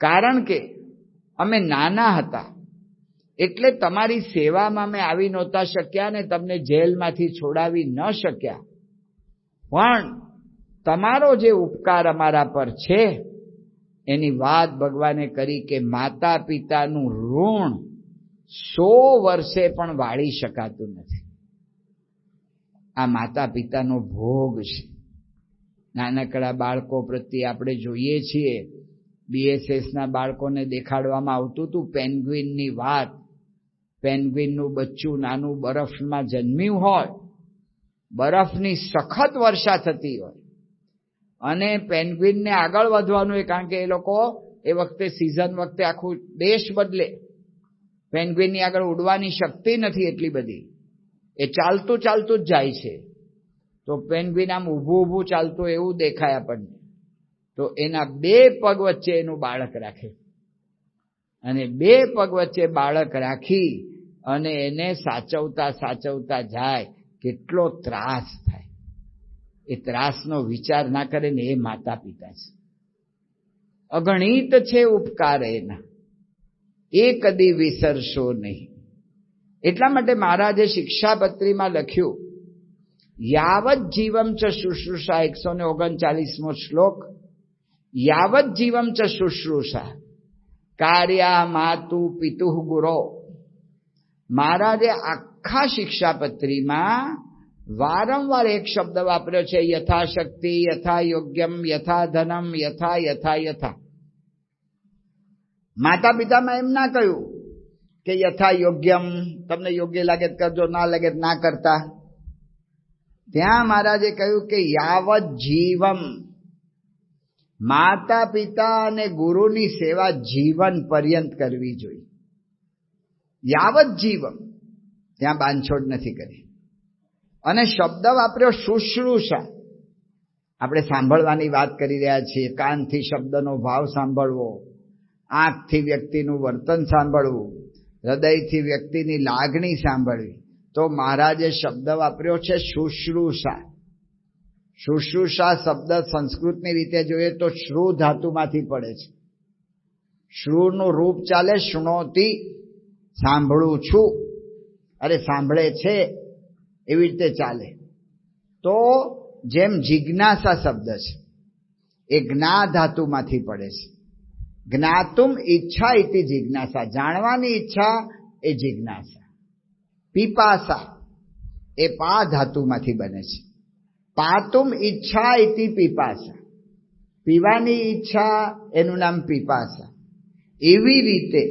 [SPEAKER 1] કારણ કે અમે નાના હતા એટલે તમારી સેવામાં અમે આવી નહોતા શક્યા ને તમને જેલમાંથી છોડાવી ન શક્યા. પણ તમારો જે ઉપકાર અમારા પર છે એની વાત ભગવાને કરી કે માતા પિતાનું ઋણ 100 વર્ષે પણ વાળી શકાતું નથી. આ માતા પિતાનો ભોગ છે. નાનકડા બાળકો પ્રત્યે આપણે જોઈએ છીએ, BSSના બાળકોને દેખાડવામાં આવતું હતું પેન્ગ્વિનની વાત. પેન્ગ્વિનનું બચ્ચું નાનું બરફમાં જન્મ્યું હોય, બરફની સખત વર્ષા થતી હોય અને પેન્ગ્વિનને આગળ વધવાનું હોય, કારણ કે એ લોકો એ વખતે સિઝન વખતે આખું દેશ બદલે. પેન્ગ્વિનની આગળ ઉડવાની શક્તિ નથી એટલી બધી, એ ચાલતું ચાલતું જ જાય છે. તો પેન્ગ્વિન આમ ઊભું ઊભું ચાલતું એવું દેખાય આપણને. તો એના 2 પગ વચ્ચે એનું બાળક રાખે અને 2 પગ વચ્ચે બાળક રાખી અને એને સાચવતા સાચવતા જાય. કેટલો ત્રાસ થાય. એ ત્રાસનો વિચાર ના કરે ને એ માતા પિતા છે. અગણિત છે ઉપકાર એના, એ કદી વિસરશો નહીં. એટલા માટે મહારાજે શિક્ષાપત્રીમાં લખ્યું, યાવત જીવમ ચ શુશ્રુષા, 139મો શ્લોક, યાવત જીવમ ચ શુશ્રુષા કાર્યા માતુ પિતુઃ ગુરો. મહારાજે આખા શિક્ષાપત્રીમાં વારંવાર એક શબ્દ વાપર્યો છે, યથાશક્તિ, યથા યોગ્યમ, યથા ધનમ, યથા યથા યથા. માતા પિતામાં એમ ના કહ્યું કે યથા યોગ્યમ, તમને યોગ્ય લાગે કરજો, ના લાગે ના કરતા. ત્યાં મહારાજે કહ્યું કે યાવત જીવમ, માતા પિતા અને ગુરુની સેવા જીવન પર્યંત કરવી જોઈએ. યાવત જીવમ, ત્યાં બાંધછોડ નથી કરી. અને શબ્દ વાપર્યો શુશ્રૂષા. આપણે સાંભળવાની વાત કરી રહ્યા છીએ. કાનથી શબ્દનો ભાવ સાંભળવો, આંખથી વ્યક્તિનું વર્તન સાંભળવું, હૃદયથી વ્યક્તિની લાગણી સાંભળવી. તો મહારાજે શબ્દ વાપર્યો છે શુશ્રૂષા. શુશ્રૂષા શબ્દ સંસ્કૃતની રીતે જોઈએ તો શ્રુ ધાતુમાંથી પડે છે. શ્રુનું રૂપ ચાલે શૃણોતી, સાંભળું છું, અરે સાંભળે છે, એવી રીતે ચાલે. તો જેમ જિજ્ઞાસા શબ્દ છે એ જ્ઞા ધાતુમાંથી પડે છે. જ્ઞાતુમ ઈચ્છા ઇતિ જિજ્ઞાસા, જાણવાની ઈચ્છા એ જિજ્ઞાસા. પીપાસા એ પા ધાતુમાંથી બને છે. પાતુમ ઈચ્છા ઇતિ પીપાસા, પીવાની ઈચ્છા એનું નામ પીપાસા. એવી રીતે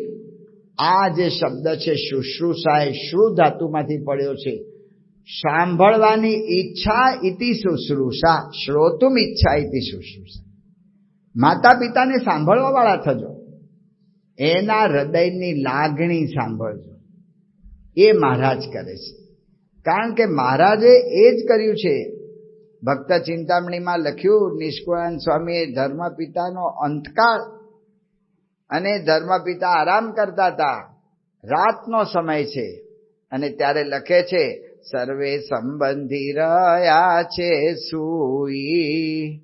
[SPEAKER 1] આ જે શબ્દ છે શુશ્રૂષા એ શ્રુ ધાતુમાંથી પડ્યો છે. સાંભળવાની ઈચ્છા ઇતિ શુશ્રૂષા, શ્રોતુમ ઈચ્છા ઇતિ શુશ્રૂષા. માતા પિતાને સાંભળવા વાળા થજો, એના હૃદયની લાગણી સાંભળજો. એ મહારાજ કરે છે. કારણ કે મહારાજે એ જ કર્યું છે. ભક્ત ચિંતામણીમાં લખ્યું નિષ્કુળાનંદ સ્વામીએ ધર્મપિતાનો અંતકાળ, અને ધર્મપિતા આરામ કરતા હતા, રાતનો સમય છે, અને ત્યારે લખે છે સર્વે સંબંધી રહ્યા છે સૂઈ,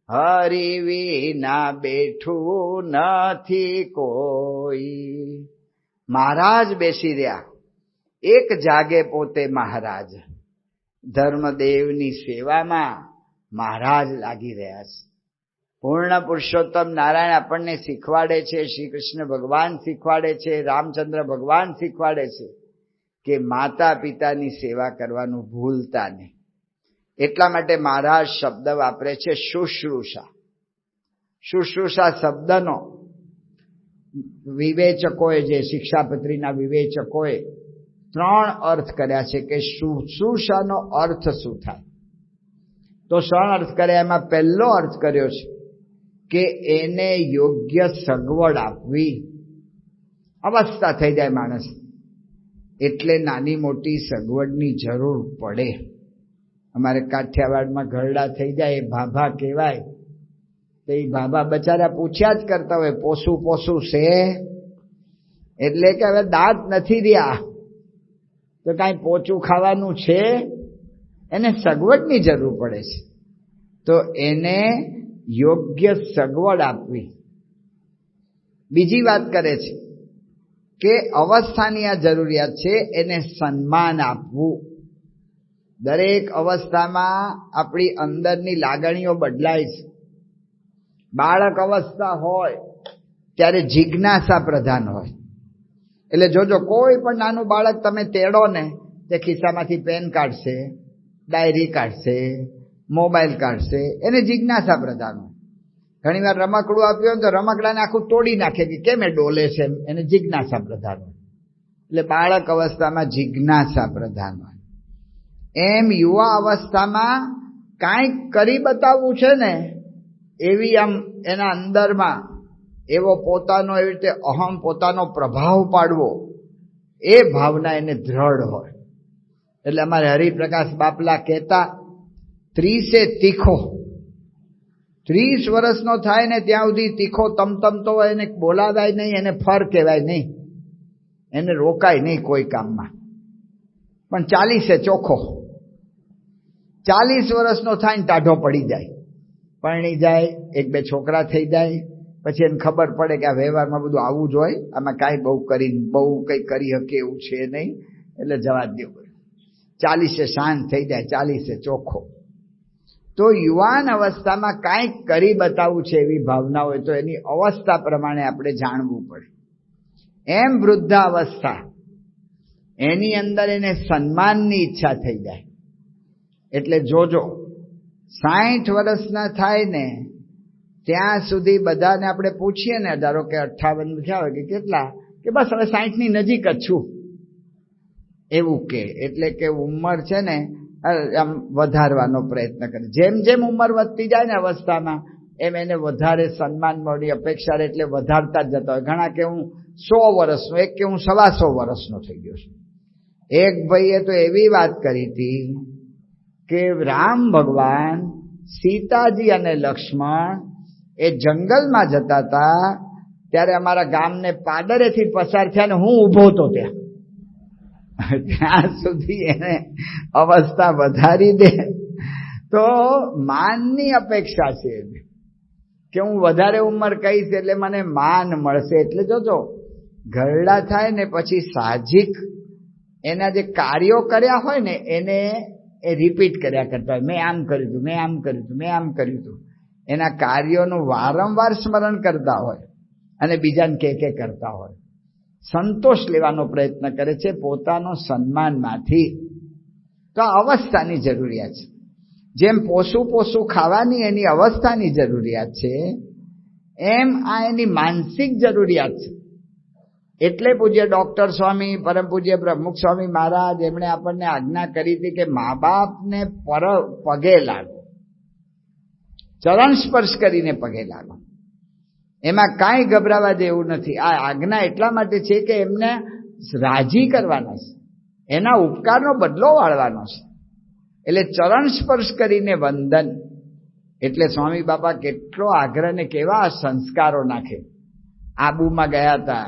[SPEAKER 1] હરિ વિના બેઠું નથી કોઈ. મહારાજ બેસી રહ્યા, એક જાગે પોતે મહારાજ. ધર્મદેવની સેવામાં મહારાજ લાગી રહ્યા છે. પૂર્ણ પુરુષોત્તમ નારાયણ આપણને શીખવાડે છે, શ્રી કૃષ્ણ ભગવાન શીખવાડે છે, રામચંદ્ર ભગવાન શીખવાડે છે કે માતા પિતાની સેવા કરવાનું ભૂલતા નહીં. એટલા માટે મહારાજ શબ્દ વાપરે છે શુશ્રૂષા. શુશ્રૂષા શબ્દનો વિવેચકોએ, જે શિક્ષાપત્રીના વિવેચકોએ 3 અર્થ કર્યા છે કે શુશ્રૂષાનો અર્થ શું થાય. તો 3 અર્થ કર્યા. એમાં પહેલો અર્થ કર્યો છે કે એને યોગ્ય સગવડ આપવી. અવસ્થા થઈ જાય માણસ એટલે નાની મોટી સગવડની જરૂર પડે. અમારે કાઠિયાવાડમાં ઘરડા થઈ જાય એ ભાભા કહેવાય. તો એ ભાભા બચારા પૂછ્યા જ કરતા હોય પોસું પોસું છે, એટલે કે હવે દાંત નથી રહ્યા તો કાંઈ પોચું ખાવાનું છે. એને સગવડની જરૂર પડે છે, તો એને યોગ્ય સગવડ આપવી. બીજી વાત કરે છે કે અવસ્થાની આ જરૂરિયાત છે, એને સન્માન આપવું. દરેક અવસ્થામાં આપણી અંદરની લાગણીઓ બદલાય છે. બાળક અવસ્થા હોય ત્યારે જિજ્ઞાસા પ્રધાન હોય. એટલે જોજો, કોઈ પણ નાનું બાળક તમે તેડો ને, તે ખિસ્સામાંથી પેન કાઢશે, ડાયરી કાઢશે, મોબાઈલ કાઢશે, એને જિજ્ઞાસા પ્રધાન હોય. ઘણી વાર રમકડું આપ્યું તો રમકડાને આખું તોડી નાખે કે કેમ એ ડોલે છે, એને જિજ્ઞાસા પ્રધાન હોય. એટલે બાળક અવસ્થામાં જિજ્ઞાસા પ્રધાન હોય. એમ યુવા અવસ્થામાં કાંઈક કરી બતાવવું છે ને, એવી આમ એના અંદરમાં એવો પોતાનો, એવી રીતે અહમ, પોતાનો પ્રભાવ પાડવો, એ ભાવના એને દ્રઢ હોય. એટલે અમારે હરિપ્રકાશ બાપલા કહેતા 30 તીખો. 30 વર્ષનો થાય ને ત્યાં સુધી તીખો તમતમતો હોય, એને બોલાવાય નહીં, એને ફર કહેવાય નહીં, એને રોકાય નહીં કોઈ કામમાં. પણ 40 ચોખ્ખો. 40 વર્ષનો થાય ને ટાઢો પડી જાય, પરણી જાય, 1-2 છોકરા થઈ જાય, પછી એને ખબર પડે કે આ વ્યવહારમાં બધું આવું જ હોય, આમાં કાંઈ બહુ કંઈ કરી શકે એવું છે નહીં, એટલે જવા જ દેવું. 40 શાંત થઈ જાય, 40 ચોખ્ખો. તો યુવાન અવસ્થામાં કાંઈક કરી બતાવવું છે એવી ભાવના હોય તો એની અવસ્થા પ્રમાણે આપણે જાણવું પડે. એમ વૃદ્ધાવસ્થા, એની અંદર એને સન્માનની ઈચ્છા થઈ જાય. એટલે જોજો, 60 વર્ષના થાય ને ત્યાં સુધી બધાને આપણે પૂછીએ ને, ધારો કે 58 થયા હોય કે કેટલા, કે બસ હવે 60ની નજીક જ છું એવું કે. એટલે કે ઉંમર છે ને આમ વધારવાનો પ્રયત્ન કરે. જેમ જેમ ઉંમર વધતી જાય ને અવસ્થામાં, એમ એને વધારે સન્માન મળવાની અપેક્ષા, એટલે વધારતા જ જતા હોય. ઘણા કે હું 100 વર્ષનો, એક કે હું 125 વર્ષનો થઈ ગયો છું. એક ભાઈએ તો એવી વાત કરી હતી કે રામ ભગવાન, સીતાજી અને લક્ષ્મણ એ જંગલમાં જતા હતા ત્યારે અમારા ગામને પાદરેથી પસાર થયા ને હું ઊભો હતો ત્યાં સુધી એને અવસ્થા વધારી દે. તો માનની અપેક્ષા છે કે હું વધારે ઉંમર કહીશ એટલે મને માન મળશે. એટલે જોજો ઘરડા થાય ને પછી સાહજિક એના જે કાર્યો કર્યા હોય ને એને એ રિપીટ કર્યા કરતા હોય. મેં આમ કર્યું હતું, મેં આમ કર્યું હતું, મેં આમ કર્યું હતું. એના કાર્યોનું વારંવાર સ્મરણ કરતા હોય અને બીજાને કે કરતા હોય. સંતોષ લેવાનો પ્રયત્ન કરે છે પોતાનો સન્માનમાંથી. તો આ અવસ્થાની જરૂરિયાત છે. જેમ પોસું ખાવાની એની અવસ્થાની જરૂરિયાત છે, એમ આ એની માનસિક જરૂરિયાત છે. એટલે પૂજ્ય ડોક્ટર સ્વામી, પરમ પૂજ્ય પ્રમુખ સ્વામી મહારાજ એમણે આપણને આજ્ઞા કરી હતી કે મા બાપને પગે લાગો, ચરણ સ્પર્શ કરીને પગે લાગો. એમાં કાંઈ ગભરાવા જેવું નથી. આ આજ્ઞા એટલા માટે છે કે એમને રાજી કરવાના છે, એના ઉપકારનો બદલો વાળવાનો છે. એટલે ચરણ સ્પર્શ કરીને વંદન. એટલે સ્વામી બાપા કેટલો આગ્રહ ને કેવા સંસ્કારો નાખે. આબુમાં ગયા હતા,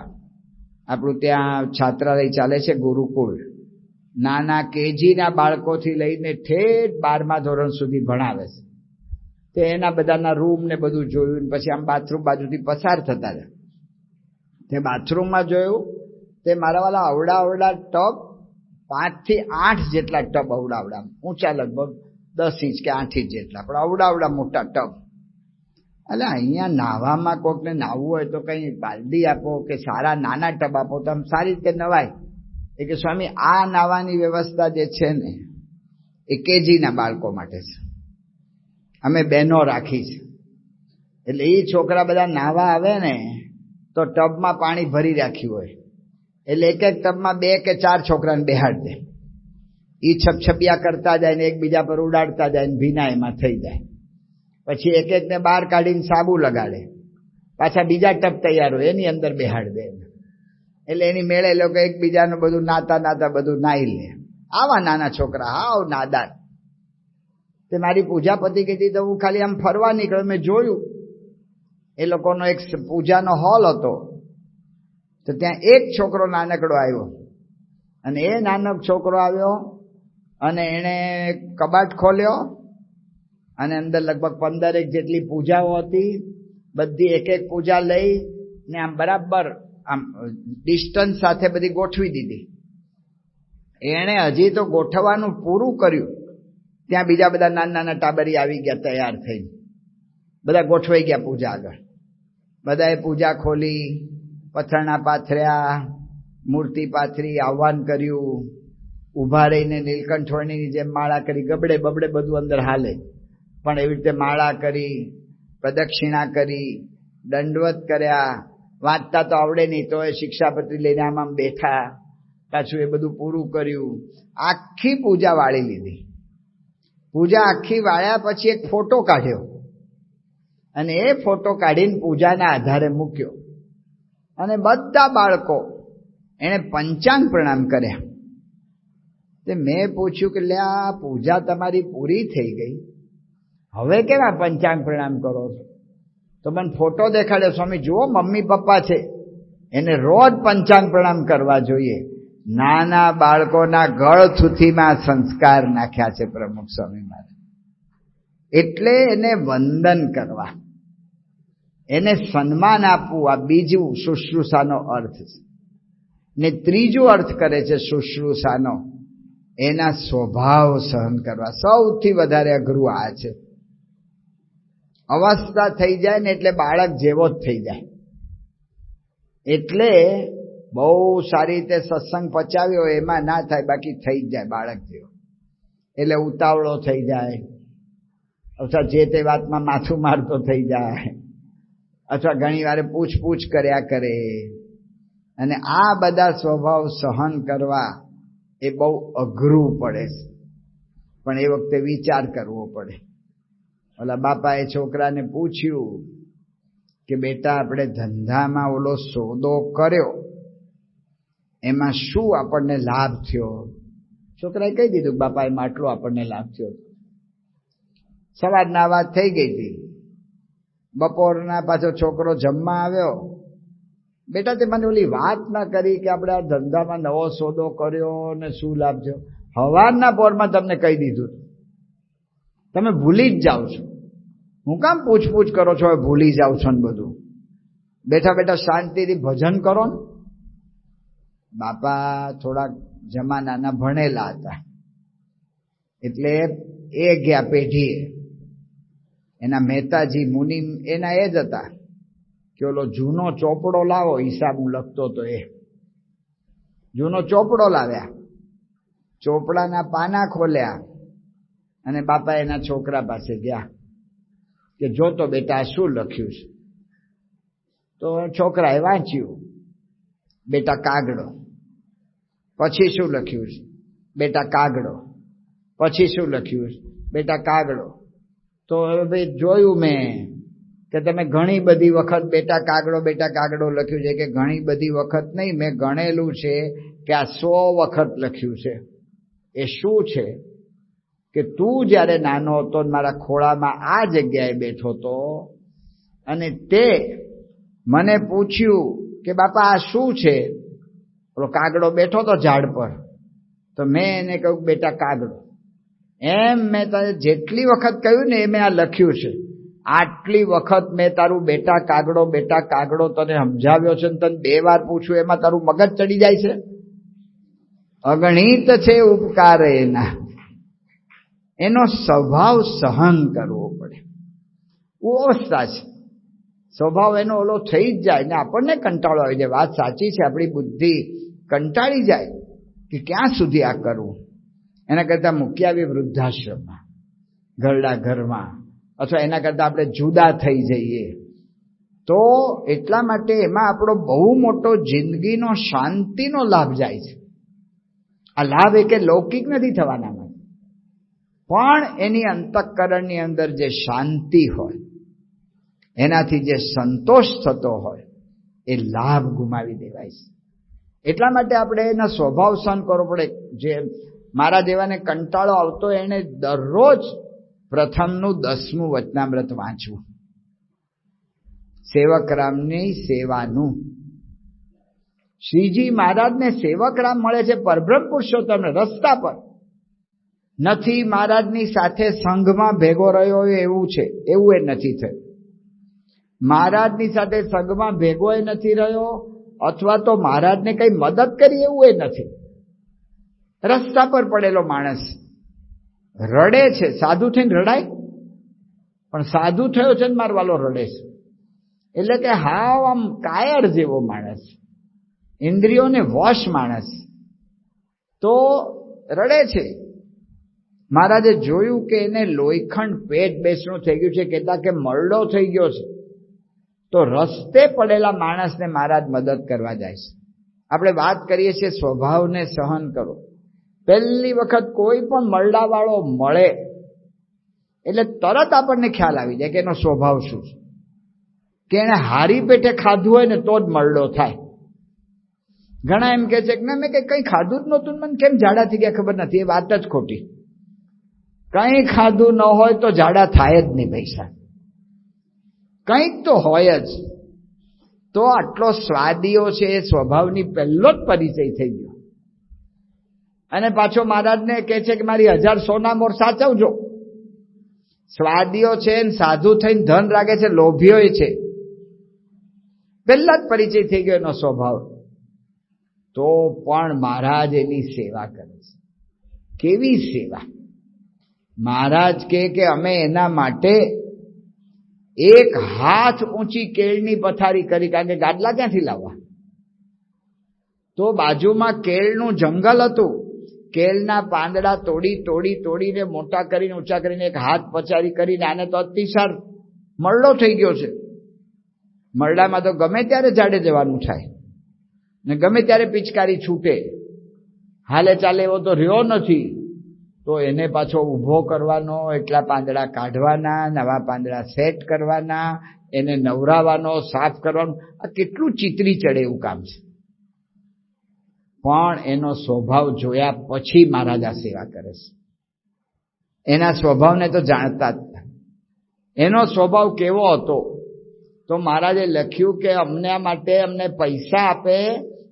[SPEAKER 1] આપણું ત્યાં છાત્રાલય ચાલે છે ગુરુકુળ. નાના કેજીના બાળકોથી લઈને ઠેઠ 12મા ધોરણ સુધી ભણાવે છે. તે એના બધાના રૂમ ને બધું જોયું. પછી આમ બાથરૂમ બાજુથી પસાર થતા હતા. તે બાથરૂમમાં જોયું તે મારા વાળા અવડા ટબ, 5 થી 8 જેટલા ટબ અવડા ઊંચા, લગભગ 10 ઇંચ કે 8 ઇંચ જેટલા, પણ અવડા મોટા ટબ. એટલે અહીંયા નાવામાં કોકને નાહવું હોય તો કઈ બાલદી આપો કે સારા નાના ટબ આપો તો આમ સારી રીતે નવાય. એ કે સ્વામી આ નાવાની વ્યવસ્થા જે છે ને એ કેજીના બાળકો માટે છે, અમે બહેનો રાખી છે. એટલે એ છોકરા બધા નાવા આવે ને તો ટબમાં પાણી ભરી રાખ્યું હોય, એટલે એક ટબમાં 2 કે 4 છોકરાને બેહાડ દે. એ છપછપિયા કરતા જાય ને એકબીજા પર ઉડાડતા જાય ને ભીના એમાં થઈ જાય. પછી એકને બહાર કાઢીને સાબુ લગાડે, પાછા બીજા ટબ તૈયાર હોય એની અંદર બેહાડ દે. એટલે એની મેળે લોકો એકબીજાનું બધું નાતા બધું નાઈ લે. આવા નાના છોકરા, હાવ નાદાન. તે મારી પૂજાપતિ કીધી તો હું ખાલી આમ ફરવા નીકળ્યો, મેં જોયું એ લોકોનો એક પૂજાનો હોલ હતો. તો ત્યાં એક છોકરો નાનકડો આવ્યો, અને એ નાનક છોકરો આવ્યો અને એણે કબાટ ખોલ્યો અને અંદર લગભગ 15 જેટલી પૂજાઓ હતી. બધી એક પૂજા લઈ ને આમ બરાબર આમ ડિસ્ટન્સ સાથે બધી ગોઠવી દીધી. એણે હજી તો ગોઠવવાનું પૂરું કર્યું ત્યાં બીજા બધા નાના ટાબરી આવી ગયા તૈયાર થઈને, બધા ગોઠવાઈ ગયા પૂજા આગળ. બધાએ પૂજા ખોલી, પથરણા પાથર્યા, મૂર્તિ પાથરી, આહ્વાન કર્યું, ઊભા રહીને નીલકંઠવર્ણીની જેમ માળા કરી, ગબડે બબડે બધું અંદર હાલે, પણ એવી રીતે માળા કરી, પ્રદક્ષિણા કરી, દંડવત કર્યા. વાંચતા તો આવડે નહીં તો એ શિક્ષાપત્રી લઈને આમ બેઠા. પાછું એ બધું પૂરું કર્યું, આખી પૂજા વાળી લીધી. પૂજા આખી વાળ્યા પછી એક ફોટો કાઢ્યો અને એ ફોટો કાઢીને પૂજાના આધારે મૂક્યો. અને બધા બાળકો એને પંચાંગ પ્રણામ કર્યા. તે મેં પૂછ્યું કે લે આ પૂજા તમારી પૂરી થઈ ગઈ, હવે કેવા પંચાંગ પ્રણામ કરો છો? તો મને ફોટો દેખાડ્યો. સ્વામી જુઓ, મમ્મી પપ્પા છે, એને રોજ પંચાંગ પ્રણામ કરવા જોઈએ. નાના બાળકોના ગળ થૂથીમાં સંસ્કાર નાખ્યા છે પ્રમુખ સ્વામી મહારાજ. એટલે એને વંદન કરવા, એને સન્માન આપવું, આ બીજું શુશ્રૂષાનો અર્થ છે. ને ત્રીજો અર્થ કરે છે શુશ્રૂષાનો, એના સ્વભાવ સહન કરવા. સૌથી વધારે અઘરું આ છે. અવસ્થા થઈ જાય ને એટલે બાળક જેવો જ થઈ જાય. એટલે બહુ સારી રીતે સત્સંગ પચાવ્યો એમાં ના થાય, બાકી થઈ જ જાય બાળક જેવો. એટલે ઉતાવળો થઈ જાય, અથવા જે તે વાતમાં માથું મારતો થઈ જાય, અથવા ઘણી વાર પૂછપૂછ કર્યા કરે. અને આ બધા સ્વભાવ સહન કરવા એ બહુ અઘરું પડે છે. પણ એ વખતે વિચાર કરવો પડે. ઓલા બાપાએ છોકરાને પૂછ્યું કે બેટા આપણે ધંધામાં ઓલો સોદો કર્યો એમાં શું આપણને લાભ થયો? છોકરાએ કહી દીધું બાપા એમાં આટલો આપણને લાભ થયો. સવારના વાત થઈ ગઈ હતી. બપોરના પાછો છોકરો જમવા આવ્યો. બેટા તે મને ઓલી વાત ના કરી કે આપણે આ ધંધામાં નવો સોદો કર્યો ને શું લાભ થયો? હવારના પોરમાં તમને કહી દીધું, તમે ભૂલી જ જાઓ છો. હું કામ પૂછપૂછ કરો છો? હવે ભૂલી જાઓ છો ને બધું. બેઠા બેઠા શાંતિથી ભજન કરો ને. બાપા થોડાક જમાનાના ભણેલા હતા એટલે એ ગયા પેઢીએ. એના મહેતાજી મુનિ એના એ જ હતા કે ઓલો જૂનો ચોપડો લાવો, હિસાબ હું લખતો હતો એ જૂનો ચોપડો લાવ્યા, ચોપડાના પાના ખોલ્યા અને બાપા એના છોકરા પાસે ગયા કે જો તો બેટા શું લખ્યું છે? તો છોકરાએ વાંચ્યું, બેટા કાગડો. પછી શું લખ્યું છે? બેટા કાગડો. પછી શું લખ્યું છે? બેટા કાગડો. તો ભાઈ જોયું મેં કે તમે ઘણી બધી વખત બેટા કાગડો લખ્યું છે. કે ઘણી બધી વખત નહીં, મેં ગણેલું છે કે આ 100 વખત લખ્યું છે. એ શું છે કે તું જ્યારે નાનો હતો મારા ખોળામાં આ જગ્યાએ બેઠો હતો અને તે મને પૂછ્યું કે બાપા આ શું છે? ઓલો કાગડો બેઠો હતો ઝાડ પર, તો મેં એને કહ્યું બેટા કાગડો. એમ મેં તને જેટલી વખત કહ્યું ને એ મેં આ લખ્યું છે. આટલી વખત મેં તારું બેટા કાગડો તને સમજાવ્યો છે ને તને 2 વાર પૂછ્યું એમાં તારું મગજ ચડી જાય છે? અગણિત છે ઉપકાર એના. એનો સ્વભાવ સહન કરવો પડે. અવસ્થા છે, સ્વભાવ એનો ઓલો થઈ જ જાય ને આપણને કંટાળો આવી જાય. વાત સાચી છે, આપણી બુદ્ધિ કંટાળી જાય કે ક્યાં સુધી આ કરવું. એના કરતાં મૂકી આવી વૃદ્ધાશ્રમમાં, ઘરડા ઘરમાં, અથવા એના કરતાં આપણે જુદા થઈ જઈએ. તો એટલા માટે એમાં આપણો બહુ મોટો જિંદગીનો શાંતિનો લાભ જાય છે. આ લાભ એ કે લૌકિક નથી થવાના, પણ એની અંતઃકરણની અંદર જે શાંતિ હોય, એનાથી જે સંતોષ થતો હોય, એ લાભ ગુમાવી દેવાય છે. એટલા માટે આપણે એના સ્વભાવ સહન કરવો પડે. જે મારા જેવાને કંટાળો આવતો એને દરરોજ પ્રથમનું 10મું વચનામૃત વાંચવું, સેવકરામની સેવાનું. શ્રીજી મહારાજને સેવકરામ મળે છે પરબ્રહ્મ પુરુષોત્તમ રસ્તા પર. નથી મહારાજની સાથે સંઘમાં ભેગો રહ્યો એવું છે, એવું એ નથી થયું. મહારાજની સાથે સંઘમાં ભેગો એ નથી રહ્યો, અથવા તો મહારાજને કઈ મદદ કરી એવું એ નથી. રસ્તા પર પડેલો માણસ રડે છે. સાધુ થઈને રડાય? પણ સાધુ થયો છે ને મારવાલો રડે છે. એટલે કે હાવ આમ કાયર જેવો માણસ, ઇન્દ્રિયોને વશ માણસ, તો રડે છે. મહારાજે જોયું કે એને લોહીખંડ પેટ બેસણું થઈ ગયું છે, કહેતા કે મરડો થઈ ગયો છે. તો રસ્તે પડેલા માણસને મહારાજ મદદ કરવા જાય છે. આપણે વાત કરીએ છીએ સ્વભાવને સહન કરો. પહેલી વખત કોઈ પણ મરડાવાળો મળે એટલે તરત આપણને ખ્યાલ આવી જાય કે એનો સ્વભાવ શું છે. કે એને હારી પેટે ખાધું હોય ને તો જ મરડો થાય. ઘણા એમ કહે છે કે ના મેં કંઈ ખાધું જ નહોતું, મને કેમ ઝાડા થઈ ગયા ખબર નથી. એ વાત જ ખોટી. કંઈ ખાધું ન હોય તો ઝાડા થાય જ નહીં પૈસા, કંઈક તો હોય જ. તો આટલો સ્વાદીઓ છે એ સ્વભાવની પહેલો જ પરિચય થઈ ગયો. અને પાછો મહારાજને કહે છે કે મારી 1000 સોના મોર સાચવજો. સ્વાદીઓ છે ને સાધુ થઈને ધન રાગે છે, લોભીઓ છે. પહેલા જ પરિચય થઈ ગયો એનો સ્વભાવ. તો પણ મહારાજ એની સેવા કરે છે. કેવી સેવા! મહારાજ કે અમે એના માટે 1 હાથ ઊંચી કેળની પથારી કરી, કારણ કે ગાદલા ક્યાંથી લાવવા. તો બાજુમાં કેળનું જંગલ હતું. કેળના પાંદડા તોડીને મોટા કરીને ઊંચા કરીને 1 હાથ પચારી કરીને, આને તો અતિસાર મરડો થઈ ગયો છે. મરડામાં તો ગમે ત્યારે ઝાડે જવાનું થાય ને ગમે ત્યારે પિચકારી છૂટે. હાલે ચાલે એવો તો રહ્યો નથી. તો એને પાછો ઊભો કરવાનો, એટલા પાંદડા કાઢવાના, નવા પાંદડા સેટ કરવાના, એને નવરાવાનો, સાફ કરવાનું, આ કેટલું ચીતરી ચડે એવું કામ છે. પણ એનો સ્વભાવ જોયા પછી મહારાજ આ સેવા કરે છે. એના સ્વભાવને તો જાણતા જ હતા. એનો સ્વભાવ કેવો હતો તો મહારાજે લખ્યું કે અમને માટે અમને પૈસા આપે,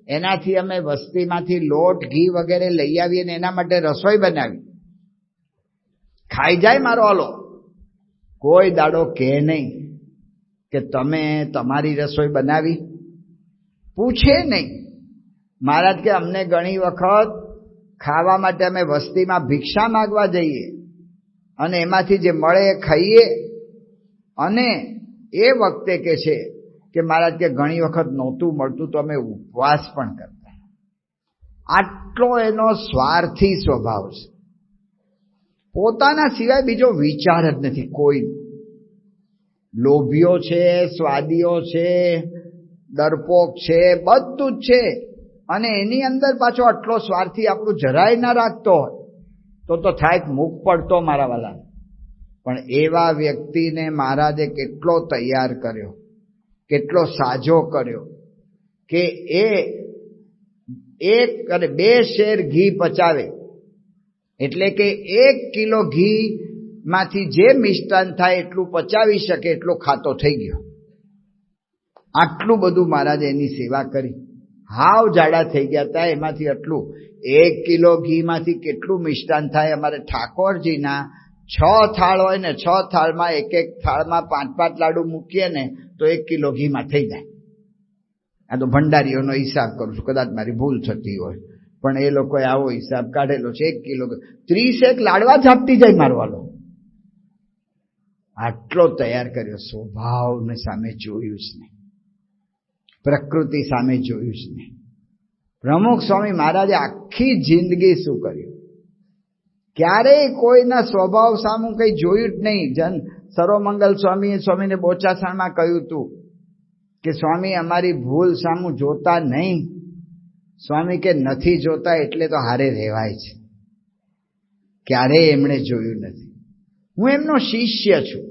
[SPEAKER 1] એનાથી અમે વસ્તીમાંથી લોટ, ઘી વગેરે લઈ આવીએ ને એના માટે રસોઈ બનાવી, ખાઈ જાય મારો હાલો. કોઈ દાડો કહે નહીં કે તમે તમારી રસોઈ બનાવી, પૂછે નહીં. મહારાજ કે અમને ઘણી વખત ખાવા માટે અમે વસ્તીમાં ભિક્ષા માંગવા જઈએ અને એમાંથી જે મળે એ ખાઈએ. અને એ વખતે કે છે કે મહારાજ કે ઘણી વખત નહોતું મળતું તો અમે ઉપવાસ પણ કરતા. આટલો એનો સ્વાર્થી સ્વભાવ છે. પોતાના સિવાય બીજો વિચાર જ નથી કોઈ. લોભીઓ છે, સ્વાદીઓ છે, ડરપોક છે, બધું જ છે. અને એની અંદર પાછો આટલો સ્વાર્થી આપણું જરાય ના રાખતો હોય તો થાય મુખ પડતો મારા વાલા. પણ એવા વ્યક્તિને મહારાજે કેટલો તૈયાર કર્યો, કેટલો સાજો કર્યો કે એ 1 અને 2 શેર ઘી પચાવે, એટલે કે 1 કિલો ઘી માંથી જે મિષ્ટાન થાય એટલું પચાવી શકે એટલો ખાતો થઈ ગયો. આટલું બધું મહારાજે એની સેવા કરી. હાવ જાડા થઈ ગયા હતા એમાંથી આટલું. 1 કિલો ઘીમાંથી કેટલું મિષ્ટાન થાય? અમારે ઠાકોરજીના 6 થાળ હોય ને, 6 થાળમાં એક થાળમાં 5 લાડુ મૂકીએ ને તો 1 કિલો ઘીમાં થઈ જાય. આ તો ભંડારીઓનો હિસાબ કરું છું, કદાચ મારી ભૂલ થતી હોય, પણ એ લોકોએ આવો હિસાબ કાઢેલો છે. 1 કિલો 30 લાડવા જ આપતી જાય મારવાલો. આટલો તૈયાર કર્યો. સ્વભાવને સામે જોયું જ નહીં, પ્રકૃતિ સામે જોયું જ નહીં. પ્રમુખ સ્વામી મહારાજે આખી જિંદગી શું કર્યું? ક્યારેય કોઈના સ્વભાવ સામું કઈ જોયું જ નહીં. સર્વમંગલ સ્વામીને બોચાસણમાં કહ્યું હતું કે સ્વામી અમારી ભૂલ સામું જોતા નહીં. સ્વામી કે નથી જોતા એટલે તો હારે રહેવાય છે. ક્યારેય એમણે જોયું નથી. હું એમનો શિષ્ય છું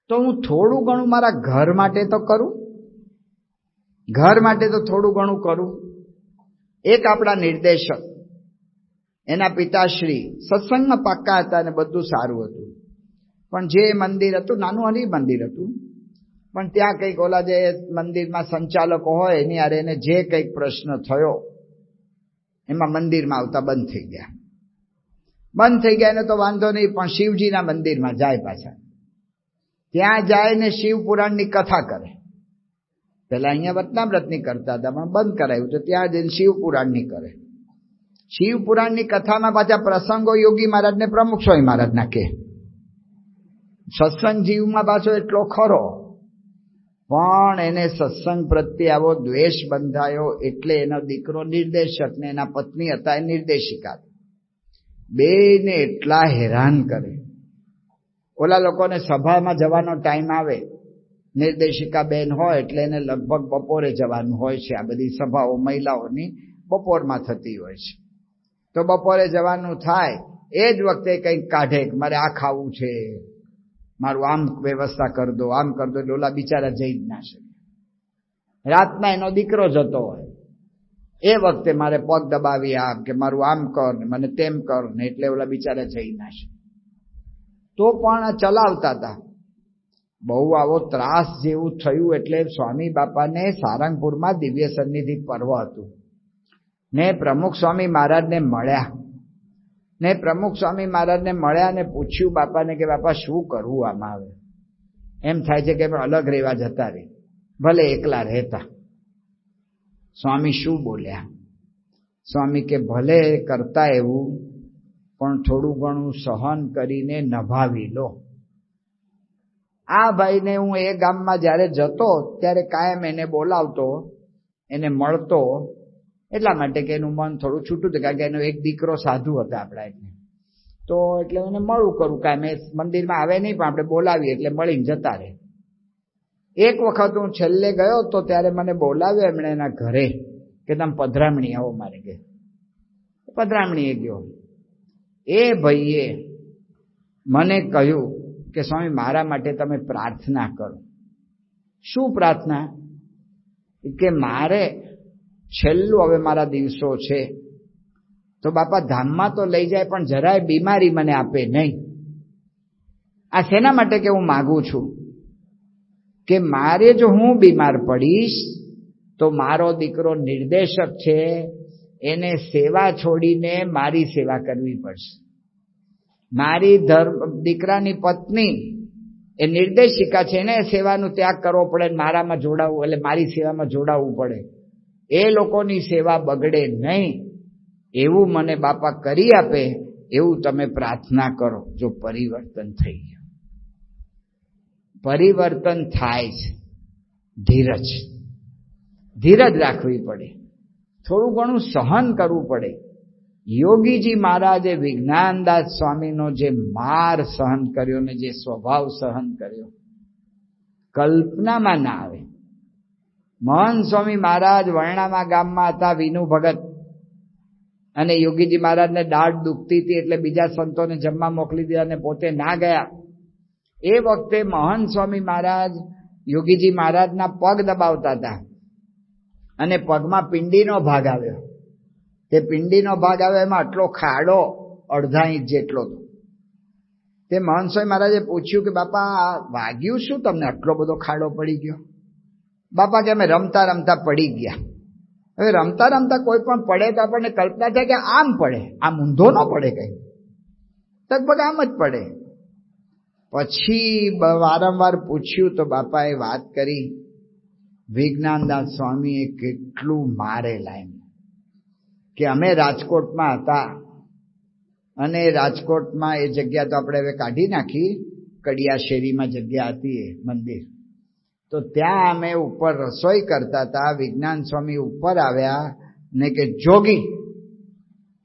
[SPEAKER 1] તો હું થોડું ઘણું મારા ઘર માટે તો કરું. ઘર માટે તો થોડું ઘણું કરું. એક આપણા નિર્દેશક, એના પિતાશ્રી સત્સંગમાં પાક્કા હતા અને બધું સારું હતું, પણ જે મંદિર હતું નાનું હરી મંદિર હતું, પણ ત્યાં કંઈક ઓલા જે મંદિરમાં સંચાલકો હોય એની હારે એને જે કંઈક પ્રશ્ન થયો એમાં મંદિરમાં આવતા બંધ થઈ ગયા. બંધ થઈ ગયા એને તો વાંધો નહીં, પણ શિવજીના મંદિરમાં જાય પાછા. ત્યાં જાય ને શિવ પુરાણની કથા કરે. પેલા અહીંયા વતનામ્રતની કરતા હતા પણ બંધ કરાયું તો ત્યાં જઈને શિવ પુરાણની કરે. શિવ પુરાણની કથામાં પાછા પ્રસંગો યોગી મહારાજને પ્રમુખ સ્વામી મહારાજના કે. સત્સંગ જીવમાં પાછો એટલો ખરો, પણ એને સત્સંગ પ્રત્યે આવો દ્વેષ બંધાયો એટલે એનો દીકરો નિર્દેશક ને એના પત્ની હતા એ નિર્દેશિકા. બેને એટલા હેરાન કરે. ઓલા લોકોને સભામાં જવાનો ટાઈમ આવે, નિર્દેશિકા બેન હોય એટલે એને લગભગ બપોરે જવાનું હોય છે. આ બધી સભાઓ મહિલાઓની બપોરમાં થતી હોય છે. તો બપોરે જવાનું થાય એ જ વખતે કંઈક કાઢે કે મારે આ ખાવું છે, મારું આમ વ્યવસ્થા કરી દો, આમ કરી દો. એટલે ઓલા બિચારા જઈ જ ના શકે. રાતના એનો દીકરો જતો હોય એ વખતે મારે પગ દબાવી આપ કે મારું આમ કર ને મને તેમ કર ને, એટલે ઓલા બિચારા જઈ ના શકે. તો પણ ચલાવતા હતા. બહુ આવો ત્રાસ જેવું થયું એટલે સ્વામી બાપાને સારંગપુરમાં દિવ્ય સન્નિધિ પર્વ હતું ને પ્રમુખ સ્વામી મહારાજને મળ્યા. ને પ્રમુખ સ્વામી મહારાજને મળ્યા ને પૂછ્યું બાપાને કે બાપા શું કરવું આમાં? આવે એમ થાય છે કે અલગ રહેવા જતા રહે, ભલે એકલા રહેતા. સ્વામી શું બોલ્યા? સ્વામી કે ભલે કરતા એવું, પણ થોડું ઘણું સહન કરીને નભાવી લો. આ ભાઈને હું એ ગામમાં જ્યારે જતો ત્યારે કાયમ એને બોલાવતો, એને મળતો, એટલા માટે કે એનું મન થોડું છૂટું હતું, કારણ કે એનો એક દીકરો સાધુ હતા આપણા એટલે. તો એટલે એને મળું કરું, કાંઈ મેં મંદિરમાં આવે નહીં પણ આપણે બોલાવીએ એટલે મળીને જતા રહે. એક વખત હું છેલ્લે ગયો તો ત્યારે મને બોલાવ્યો એમણે એના ઘરે કે તમે પધરામણી આવો મારે કે. પધરામણીએ ગયો. એ ભાઈએ મને કહ્યું કે સ્વામી મારા માટે તમે પ્રાર્થના કરો. શું પ્રાર્થના? કે મારે છેલ્લું હવે મારા દિવસો છે, તો બાપા ધામમાં તો લઈ જાય પણ જરાય બીમારી મને આપે નહીં. આ શેના માટે કે હું માગું છું કે મારે જો હું બીમાર પડીશ તો મારો દીકરો નિર્દેશક છે, એને સેવા છોડીને મારી સેવા કરવી પડશે. મારી દીકરાની પત્ની એ નિર્દેશિકા છે, એને સેવાનો ત્યાગ કરવો પડે, મારામાં જોડાવવું એટલે મારી સેવામાં જોડાવવું પડે. એ લોકોની સેવા બગડે નહીં એવું મને બાપા કરી આપે, એવું તમે પ્રાર્થના કરો. જો પરિવર્તન થઈ ગયું, પરિવર્તન થાય છે. ધીરજ રાખવી પડે, થોડું ઘણું સહન કરવું પડે. યોગીજી મહારાજે વિજ્ઞાનદાસ સ્વામીનો જે માર સહન કર્યો ને જે સ્વભાવ સહન કર્યો, કલ્પનામાં ના આવે. મહંત સ્વામી મહારાજ વર્ણામા ગામમાં હતા, વિનુ ભગત, અને યોગીજી મહારાજને દાઢ દુખતી હતી એટલે બીજા સંતોને જમવા મોકલી દીધા અને પોતે ના ગયા. એ વખતે મહંત સ્વામી મહારાજ યોગીજી મહારાજના પગ દબાવતા હતા અને પગમાં પિંડીનો ભાગ આવ્યો. તે પિંડીનો ભાગ આવ્યો એમાં આટલો ખાડો, અડધા ઇંચ જેટલો. તે મહંત સ્વામી મહારાજે પૂછ્યું કે બાપા વાગ્યું શું તમને, આટલો બધો ખાડો પડી ગયો? બાપા કે અમે રમતા રમતા પડી ગયા. હવે રમતા રમતા કોઈ પણ પડે તો આપણને કલ્પના થાય કે આમ પડે, આમ ઊંધો ન પડે, કઈ લગભગ આમ જ પડે. પછી વારંવાર પૂછ્યું તો બાપાએ વાત કરી, વિજ્ઞાનદાસ સ્વામીએ કેટલું મારેલા એમ. કે અમે રાજકોટમાં હતા અને રાજકોટમાં એ જગ્યા તો આપણે હવે કાઢી નાખી, કડિયા શેરીમાં જગ્યા હતી એ મંદિર, તો ત્યાં અમે ઉપર રસોઈ કરતા હતા. વિજ્ઞાન સ્વામી ઉપર આવ્યા ને કે જોગી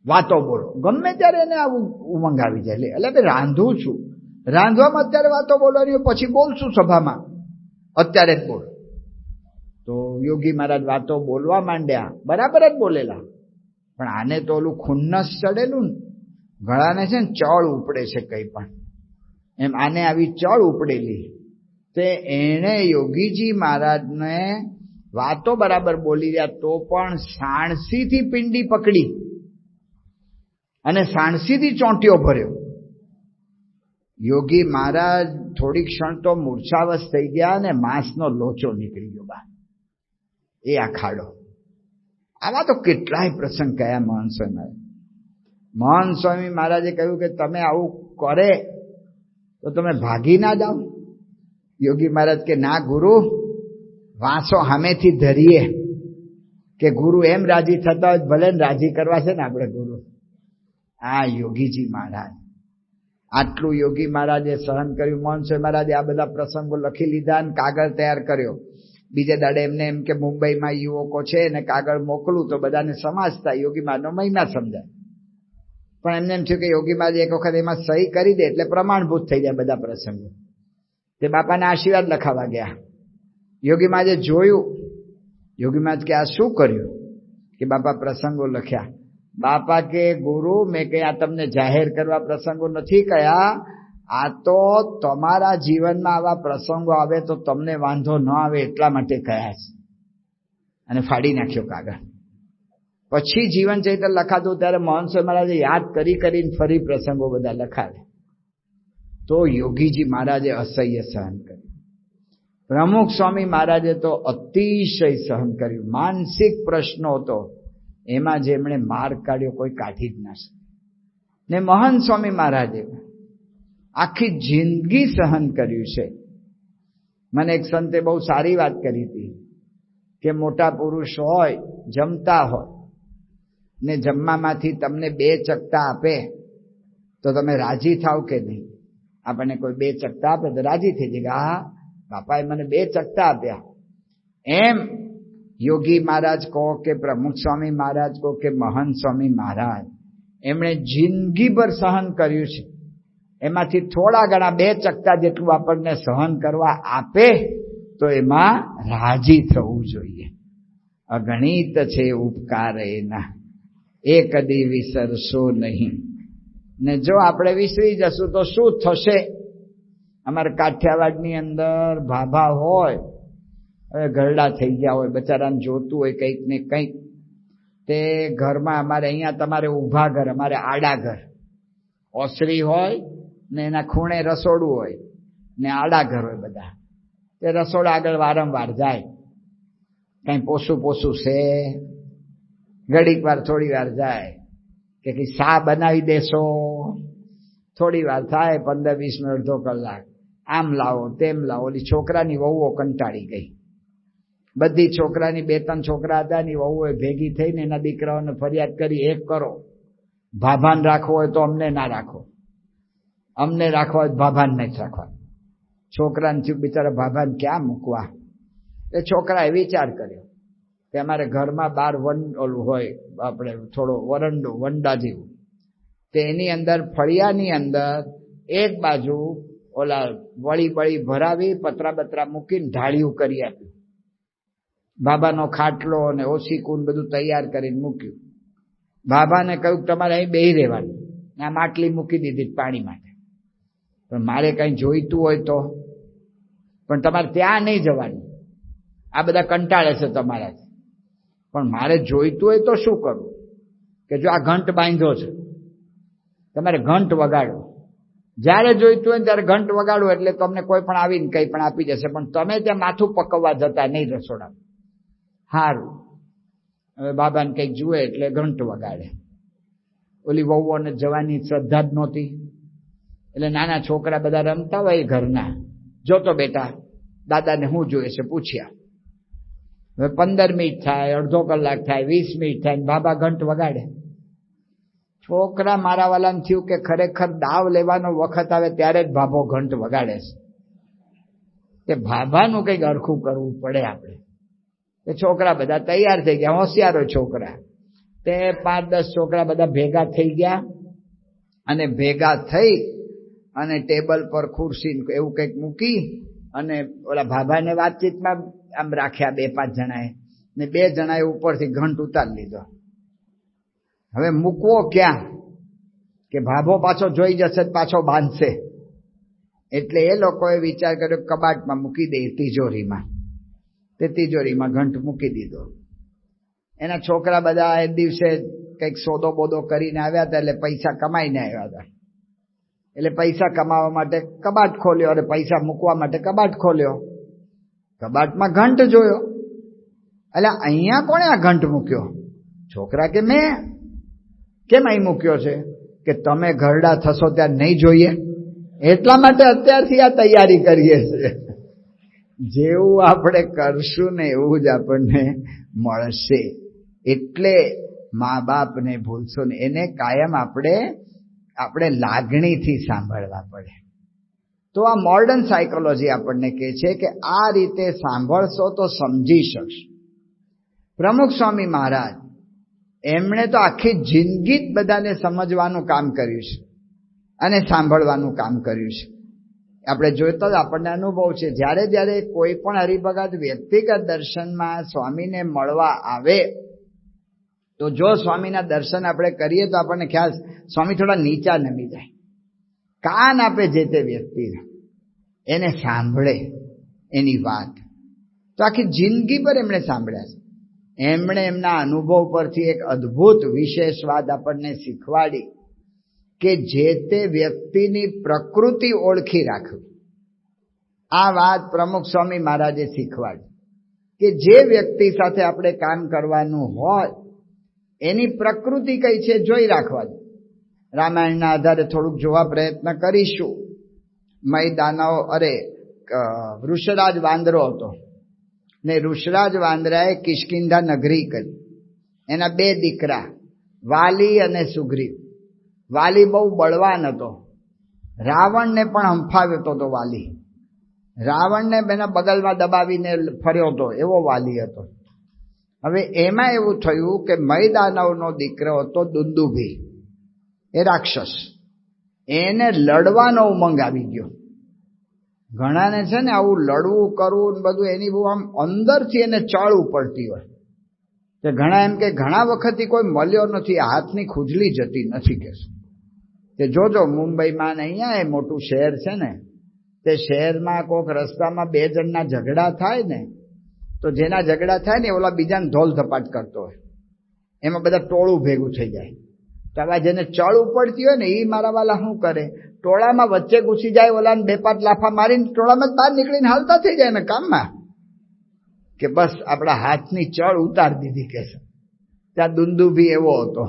[SPEAKER 1] વાતો બોલો. ગમે ત્યારે એને આવું ઉમંગ આવી જાય, એટલે ભાઈ રાંધું છું, રાંધવામાં અત્યારે વાતો બોલવાની, પછી બોલશું સભામાં, અત્યારે જ બોલ. તો યોગી મહારાજ વાતો બોલવા માંડ્યા, બરાબર જ બોલેલા, પણ આને તો ઓલું ખુન્નસ ચડેલું ને, ગળાને છે ને ચળ ઉપડે છે કઈ પણ, એમ આને આવી ચળ ઉપડેલી. તે એણે યોગીજી મહારાજને વાતો બરાબર બોલી રહ્યા તો પણ સાણસીથી પિંડી પકડી અને સાણસીથી ચોંટ્યો ભર્યો. યોગી મહારાજ થોડી ક્ષણ તો મૂર્છાવશ થઈ ગયા અને માંસનો લોચો નીકળી ગયો બહાર. એ આ ખાડો. આવા તો કેટલાય પ્રસંગ કયા મહંત સ્વામી. મહંત સ્વામી મહારાજે કહ્યું કે તમે આવું કરે તો તમે ભાગી ના જાઓ. યોગી મહારાજ કે ના ગુરુ, વાંસો સામેથી ધરીએ, કે ગુરુ એમ રાજી થતા હોય ભલે ને રાજી કરવા છે ને આપણે ગુરુ. આ યોગીજી મહારાજ, આટલું યોગી મહારાજે સહન કર્યું. મહંત સ્વામી મહારાજે આ બધા પ્રસંગો લખી લીધા અને કાગળ તૈયાર કર્યો. બીજે દાડે એમને એમ કે મુંબઈમાં યુવકો છે ને કાગળ મોકલું તો બધાને સમાજતા યોગી મહારાજનો મહિમા સમજાય. પણ એમને એમ થયું કે યોગી મહારાજ એક વખત એમાં સહી કરી દે એટલે પ્રમાણભૂત થઈ જાય બધા પ્રસંગો. તે બાપાના આશીર્વાદ લખાવા ગયા. યોગી મહારાજે જોયું. યોગી મહારાજ કે આ શું કર્યું? કે બાપા પ્રસંગો લખ્યા. બાપા કે ગુરુ, મેં કે આ તમને જાહેર કરવા પ્રસંગો નથી કયા, આ તો તમારા જીવનમાં આવા પ્રસંગો આવે તો તમને વાંધો ન આવે એટલા માટે કયા છે. અને ફાડી નાખ્યો કાગળ. પછી જીવન ચરિત્ર લખાતું ત્યારે મહંત સ્વામી મહારાજે યાદ કરી કરીને ફરી પ્રસંગો બધા લખાવે. તો યોગીજી મહારાજે અસહ્ય સહન કર્યું. પ્રમુખ સ્વામી મહારાજે તો અતિશય સહન કર્યું. માનસિક પ્રશ્નો હતો એમાં જેમણે માર કાઢ્યો કોઈ કાઢી જ ના શકે. ને મહંત સ્વામી મહારાજે આખી જિંદગી સહન કર્યું છે. મને એક સંતે બહુ સારી વાત કરી હતી કે મોટા પુરુષ હોય, જમતા હોય ને જમવામાંથી તમને 2 ચકતા આપે તો તમે રાજી થાવ કે નહીં? આપણને કોઈ 2 ચકતા આપે તો રાજી થઈ જાય, હા બાપાએ મને 2 ચકતા આપ્યા. એમ યોગી મહારાજ કહો કે પ્રમુખ સ્વામી મહારાજ કહો કે મહંત સ્વામી મહારાજ, એમણે જિંદગીભર સહન કર્યું છે. એમાંથી થોડા ઘણા 2 ચકતા જેટલું આપણને સહન કરવા આપે તો એમાં રાજી થવું જોઈએ. અગણિત છે ઉપકાર એના, એ કદી વિસરશો નહીં. ને જો આપણે વિસરી જશું તો શું થશે? અમારે કાઠિયાવાડની અંદર ભાભા હોય હવે ઘરડા થઈ ગયા હોય, બચારાને જોતું હોય કંઈક ને કંઈક, તે ઘરમાં અમારે અહીંયા તમારે ઊભા ઘર, અમારે આડા ઘર, ઓસરી હોય ને એના ખૂણે રસોડું હોય ને આડા ઘર હોય બધા. તે રસોડા આગળ વારંવાર જાય, કઈ પોસું છે, ઘડીક વાર થોડી વાર જાય કે કઈ શા બનાવી દેશો, થોડી વાર થાય 15-20 મિનિટ, અડધો કલાક, આમ લાવો તેમ લાવો. ઓલી છોકરાની વહુઓ કંટાળી ગઈ. બધી છોકરાની 2-3 છોકરા હતા ની વહુઓએ ભેગી થઈને એના દીકરાઓને ફરિયાદ કરી, એક કરો, ભાભાન રાખવો હોય તો અમને ના રાખો, અમને રાખવા હોય ભાભાન નથી રાખવા. છોકરાને થયું બિચારા ભાભાને ક્યાં મૂકવા. એ છોકરાએ વિચાર કર્યો કે અમારે ઘરમાં બહાર ઓલું હોય આપણે થોડો વરંડો, વંડા જેવું, તે એની અંદર ફળિયાની અંદર એક બાજુ ઓલા વળી ભરાવી પતરા બતરા મૂકીને ઢાળિયું કરી આપ્યું. બાબાનો ખાટલો અને ઓશીકું બધું તૈયાર કરીને મૂક્યું. બાબાને કહ્યું તમારે અહીં બેહી રહેવાનું. આ માટલી મૂકી દીધી પાણી માટે. પણ મારે કઈ જોઈતું હોય તો, પણ તમારે ત્યાં નહીં જવાનું, આ બધા કંટાળે છે તમારાથી, પણ મારે જોઈતું હોય તો શું કરવું કે જો આ ઘંટ બાંધ્યો છે, તમારે ઘંટ વગાડો, જ્યારે જોઈતું હોય ત્યારે ઘંટ વગાડો, એટલે તમને કોઈ પણ આવીને કંઈ પણ આપી જશે, પણ તમે ત્યાં માથું પકવવા જતા નહીં રસોડા. સારું, હવે બાબાને કંઈક જુએ એટલે ઘંટ વગાડે. ઓલી વહુઓને જવાની શ્રદ્ધા જ નહોતી, એટલે નાના છોકરા બધા રમતા હોય ઘરના, જોતો બેટા દાદાને શું જોઈએ છે પૂછ્યા. હવે 15 મિનિટ થાય, અડધો કલાક થાય, 20 મિનિટ થાય, બાબા ઘંટ વગાડે. છોકરા મારા વાલાને થયું કે ખરેખર દાવ લેવાનો વખત આવે ત્યારે જ ભાભો ઘંટ વગાડે છે, કે ભાભાનું કંઈક અરખું કરવું પડે આપણે. એ છોકરા બધા તૈયાર થઈ ગયા, હોશિયારો છોકરા. તે 5-10 છોકરા બધા ભેગા થઈ ગયા, અને ભેગા થઈ અને ટેબલ પર ખુરશી એવું કંઈક મૂકી અને ઓલા ભાભાને વાતચીતમાં આમ રાખ્યા 2-5 જણાએ, ને 2 જણાએ ઉપરથી ઘંટ ઉતારી લીધો. હવે મૂકવો ક્યાં કે ભાભો પાછો જોઈ જશે, પાછો બાંધશે. એટલે એ લોકોએ વિચાર કર્યો કબાટમાં મૂકી દે, તિજોરીમાં. તે તિજોરીમાં ઘંટ મૂકી દીધો. એના છોકરા બધા એ દિવસે કંઈક સોદો બોદો કરીને આવ્યા હતા, એટલે પૈસા કમાઈને આવ્યા હતા. એટલે પૈસા કમાવા માટે કબાટ ખોલ્યો અને પૈસા મૂકવા માટે કબાટ ખોલ્યો. કબાટમાં ઘંટ જોયો. એટલે અહીંયા કોણે આ ઘંટ મૂક્યો? છોકરા કે મેં. કેમ અહીં મૂક્યો છે? કે તમે ઘરડા થશો ત્યારે નહીં જોઈએ, એટલા માટે અત્યારથી આ તૈયારી કરીએ છીએ. જેવું આપણે કરશું ને એવું જ આપણને મળશે. એટલે મા બાપને ભૂલશો ને, એને કાયમ આપણે લાગણીથી સાંભળવા પડે. તો આ મોડર્ન સાયકોલોજી આપણને કહે છે કે આ રીતે સાંભળશો તો સમજી શકશો. પ્રમુખ સ્વામી મહારાજ એમણે તો આખી જિંદગી જ બધાને સમજવાનું કામ કર્યું છે અને સાંભળવાનું કામ કર્યું છે. આપણે જોઈતો જ આપણને અનુભવ છે, જ્યારે જ્યારે કોઈ પણ હરિભગત વ્યક્તિગત દર્શનમાં સ્વામીને મળવા આવે, તો જો સ્વામીના દર્શન આપણે કરીએ તો આપણને ખ્યાલ સ્વામી થોડા નીચા નમી જાય, કાન આપે જે તે વ્યક્તિને, એને સાંભળે એની વાત. તો આખી જિંદગી પર એમણે સાંભળ્યા છે. એમણે એમના અનુભવ પરથી એક અદ્ભુત વિશેષ વાત આપણને શીખવાડી કે જે તે વ્યક્તિની પ્રકૃતિ ઓળખી રાખવી. આ વાત પ્રમુખ સ્વામી મહારાજે શીખવાડી કે જે વ્યક્તિ સાથે આપણે કામ કરવાનું હોય એની પ્રકૃતિ કઈ છે જોઈ રાખવાની. રામાયણના આધારે થોડુંક જોવા પ્રયત્ન કરીશું. વૃષરાજ વાંદરો હતો ને વૃષરાજ વાંદરાએ કિષ્કિંધા નગરી કરી. એના 2 દીકરા વાલી અને સુગ્રીવ. વાલી બહુ બળવાન હતો, રાવણને પણ હંફાવ્યો હતો. વાલી રાવણને એના બગલમાં દબાવીને ફર્યો હતો, એવો વાલી હતો. હવે એમાં એવું થયું કે મયદાનવનો દીકરો હતો દુંદુભી, એ રાક્ષસ. એને લડવાનો ઉમંગ આવી ગયો. ઘણાને છે ને આવું લડવું કરવું બધું એની બહુ આમ અંદરથી એને ચળ ઉપડતી હોય. કે ઘણા એમ કે ઘણા વખતથી કોઈ મળ્યો નથી, હાથની ખુજલી જતી નથી. કે જોજો મુંબઈમાં ને અહીંયા એ મોટું શહેર છે ને, તે શહેરમાં કોઈક રસ્તામાં 2 જણના ઝઘડા થાય ને, તો જેના ઝઘડા થાય ને ઓલા બીજાને ધોલ ધપાટ કરતો હોય, એમાં બધા ટોળું ભેગું થઈ જાય. તો આવા જેને ચળ ઉપડતી હોય ને એ મારા વાલા શું કરે, ટોળામાં વચ્ચે ઘૂસી જાય, ઓલાને 2-5 લાફા મારીને ટોળામાં જ બહાર નીકળીને હાલતા થઈ જાય ને કામમાં, કે બસ આપણા હાથની ચળ ઉતાર દીધી. કે છે ત્યાં દુંદુભી એવો હતો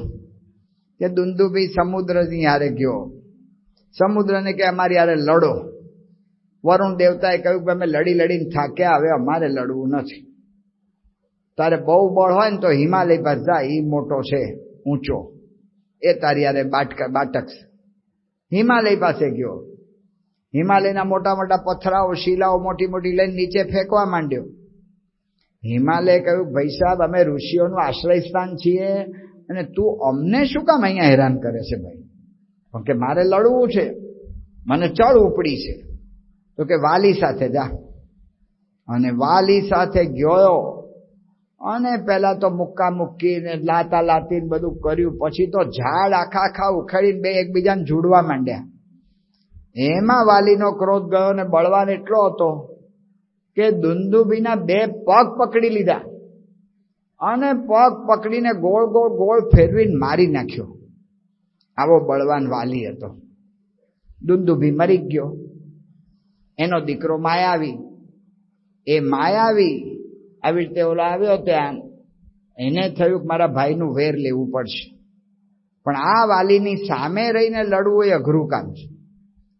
[SPEAKER 1] કે દુંદુભી સમુદ્રની હારે ગયો, સમુદ્રને કે અમારી હારે લડો. વરુણ દેવતાએ કહ્યું કે અમે લડી લડીને થાક્યા, હવે અમારે લડવું નથી. તારે બહુ બળ હોય ને તો હિમાલય પર જા, એ મોટો છે ઊંચો, એ તારી હારે બાટકશે. હિમાલય પાસે ગયો, હિમાલયના મોટા મોટા પથરાઓ શિલાઓ મોટી મોટી લઈને નીચે ફેંકવા માંડ્યો. હિમાલય કહ્યું, ભાઈ સાહેબ અમે ઋષિઓનું આશ્રય સ્થાન છીએ અને તું અમને શું કામ અહીંયા હેરાન કરે છે ભાઈ, પણ કે મારે લડવું છે, મને ચળ ઉપડી છે. તો કે વાલી સાથે જા. અને વાલી સાથે ગયો અને પેલા તો મુક્કા મૂકીને લાતા લાતીને બધું કર્યું, પછી તો ઝાડ આખા ઉખાડીને બે એકબીજાને જોડવા માંડ્યા. એમાં વાલીનો ક્રોધ ગયો ને બળવાન એટલો હતો કે દુંદુભીના 2 પગ પકડી લીધા અને પગ પકડીને ગોળ ગોળ ગોળ ફેરવીને મારી નાખ્યો. આવો બળવાન વાલી હતો. દુંદુભી મરી ગયો. એનો દીકરો માયાવી, એ માયાવી આવી રીતે ઓલો આવ્યો ત્યાં, એને થયું કે મારા ભાઈનું વેર લેવું પડશે, પણ આ વાલીની સામે રહીને લડવું એ અઘરું કામ છે.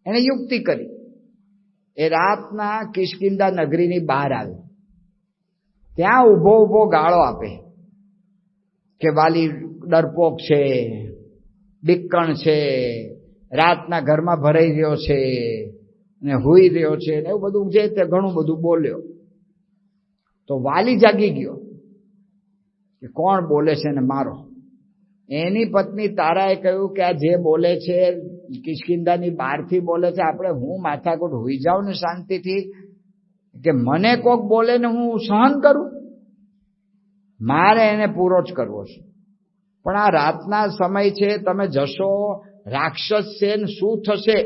[SPEAKER 1] એને યુક્તિ કરી. એ રાતના કિષ્કિંધા નગરીની બહાર આવ્યો, ત્યાં ઊભો ઊભો ગાળો આપે કે વાલી ડરપોક છે, બિક્કણ છે, રાતના ઘરમાં ભરાઈ રહ્યો છે ને હુઈ રહ્યો છે ને એવું બધું જે તે ઘણું બધું બોલ્યો. તો વાલી જાગી ગયો કે કોણ બોલે છે ને મારો. એની પત્ની તારાએ કહ્યું કે આ જે બોલે છે કિષ્કિંધાની બહારથી બોલે છે, આપણે હું માથાકૂટ હુઈ જાઉં ને શાંતિથી, કે મને કોક બોલે ને હું સહન કરું, મારે એને પૂરો જ કરવો છે. પણ આ રાતના સમય છે, તમે જશો, રાક્ષસ છે ને શું થશે,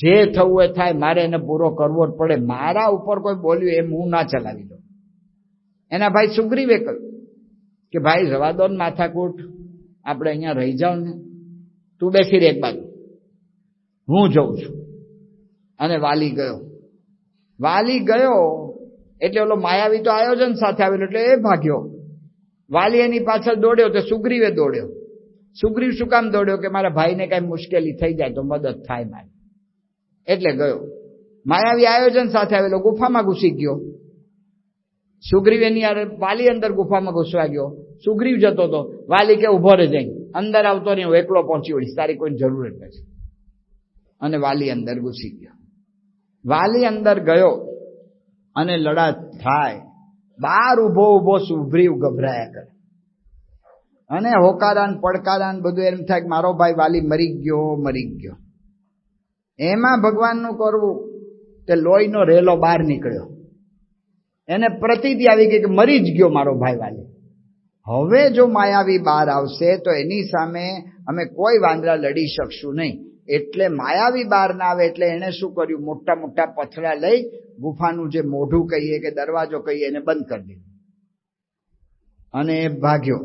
[SPEAKER 1] જે થવું એ થાય, મારે એને પૂરો કરવો જ પડે. મારા ઉપર કોઈ બોલ્યું એમ હું ના ચલાવી દઉં. એના ભાઈ સુગ્રીવે કહ્યું કે ભાઈ જવા દો ને માથાકૂટ, આપણે અહીંયા રહી જાવ ને, તું બેસી રહે એક બાજુ, હું જઉં છું. અને વાલી ગયો. વાલી ગયો એટલે ઓલો માયાવી તો આયોજન સાથે આવેલો એટલે એ ભાગ્યો. વાલી એની પાછળ દોડ્યો તો સુગ્રીવે દોડ્યો. સુગ્રીવ શું કામ દોડ્યો કે મારા ભાઈને કઈ મુશ્કેલી થઈ જાય તો મદદ થાય મારી, એટલે ગયો. માયાવી આયોજન સાથે આવેલો ગુફામાં ઘૂસી ગયો. સુગ્રીવ એની યાર વાલી અંદર ગુફામાં ઘૂસવા ગયો. સુગ્રીવ જતો હતો, વાલી કે ઉભો રહે, જઈ અંદર આવતો નહીં, હું એકલો પહોંચી વળીશ, તારી કોઈ જરૂર જ નથી. અને વાલી અંદર ઘૂસી ગયો. વાલી અંદર ગયો અને લડાત થાય. બહાર ઉભો ઉભો સુગ્રીવ ગભરાયા કરે અને હોકારાન પડકારાન બધું એમ થાય કે મારો ભાઈ વાલી મરી ગયો. એમાં ભગવાનનું કરવું તે લોહીનો રેલો બહાર નીકળ્યો. એને પ્રતીતિ આવી ગઈ કે મરી જ ગયો મારો ભાઈ વાલી. હવે જો માયાવી બહાર આવશે તો એની સામે અમે કોઈ વાંદરા લડી શકશું નહીં. એટલે માયાવી બહાર ના આવે એટલે એને શું કર્યું, મોટા મોટા પથરા લઈ ગુફાનું જે મોઢું કહીએ કે દરવાજો કહીએ એને બંધ કરી દીધું અને ભાગ્યો.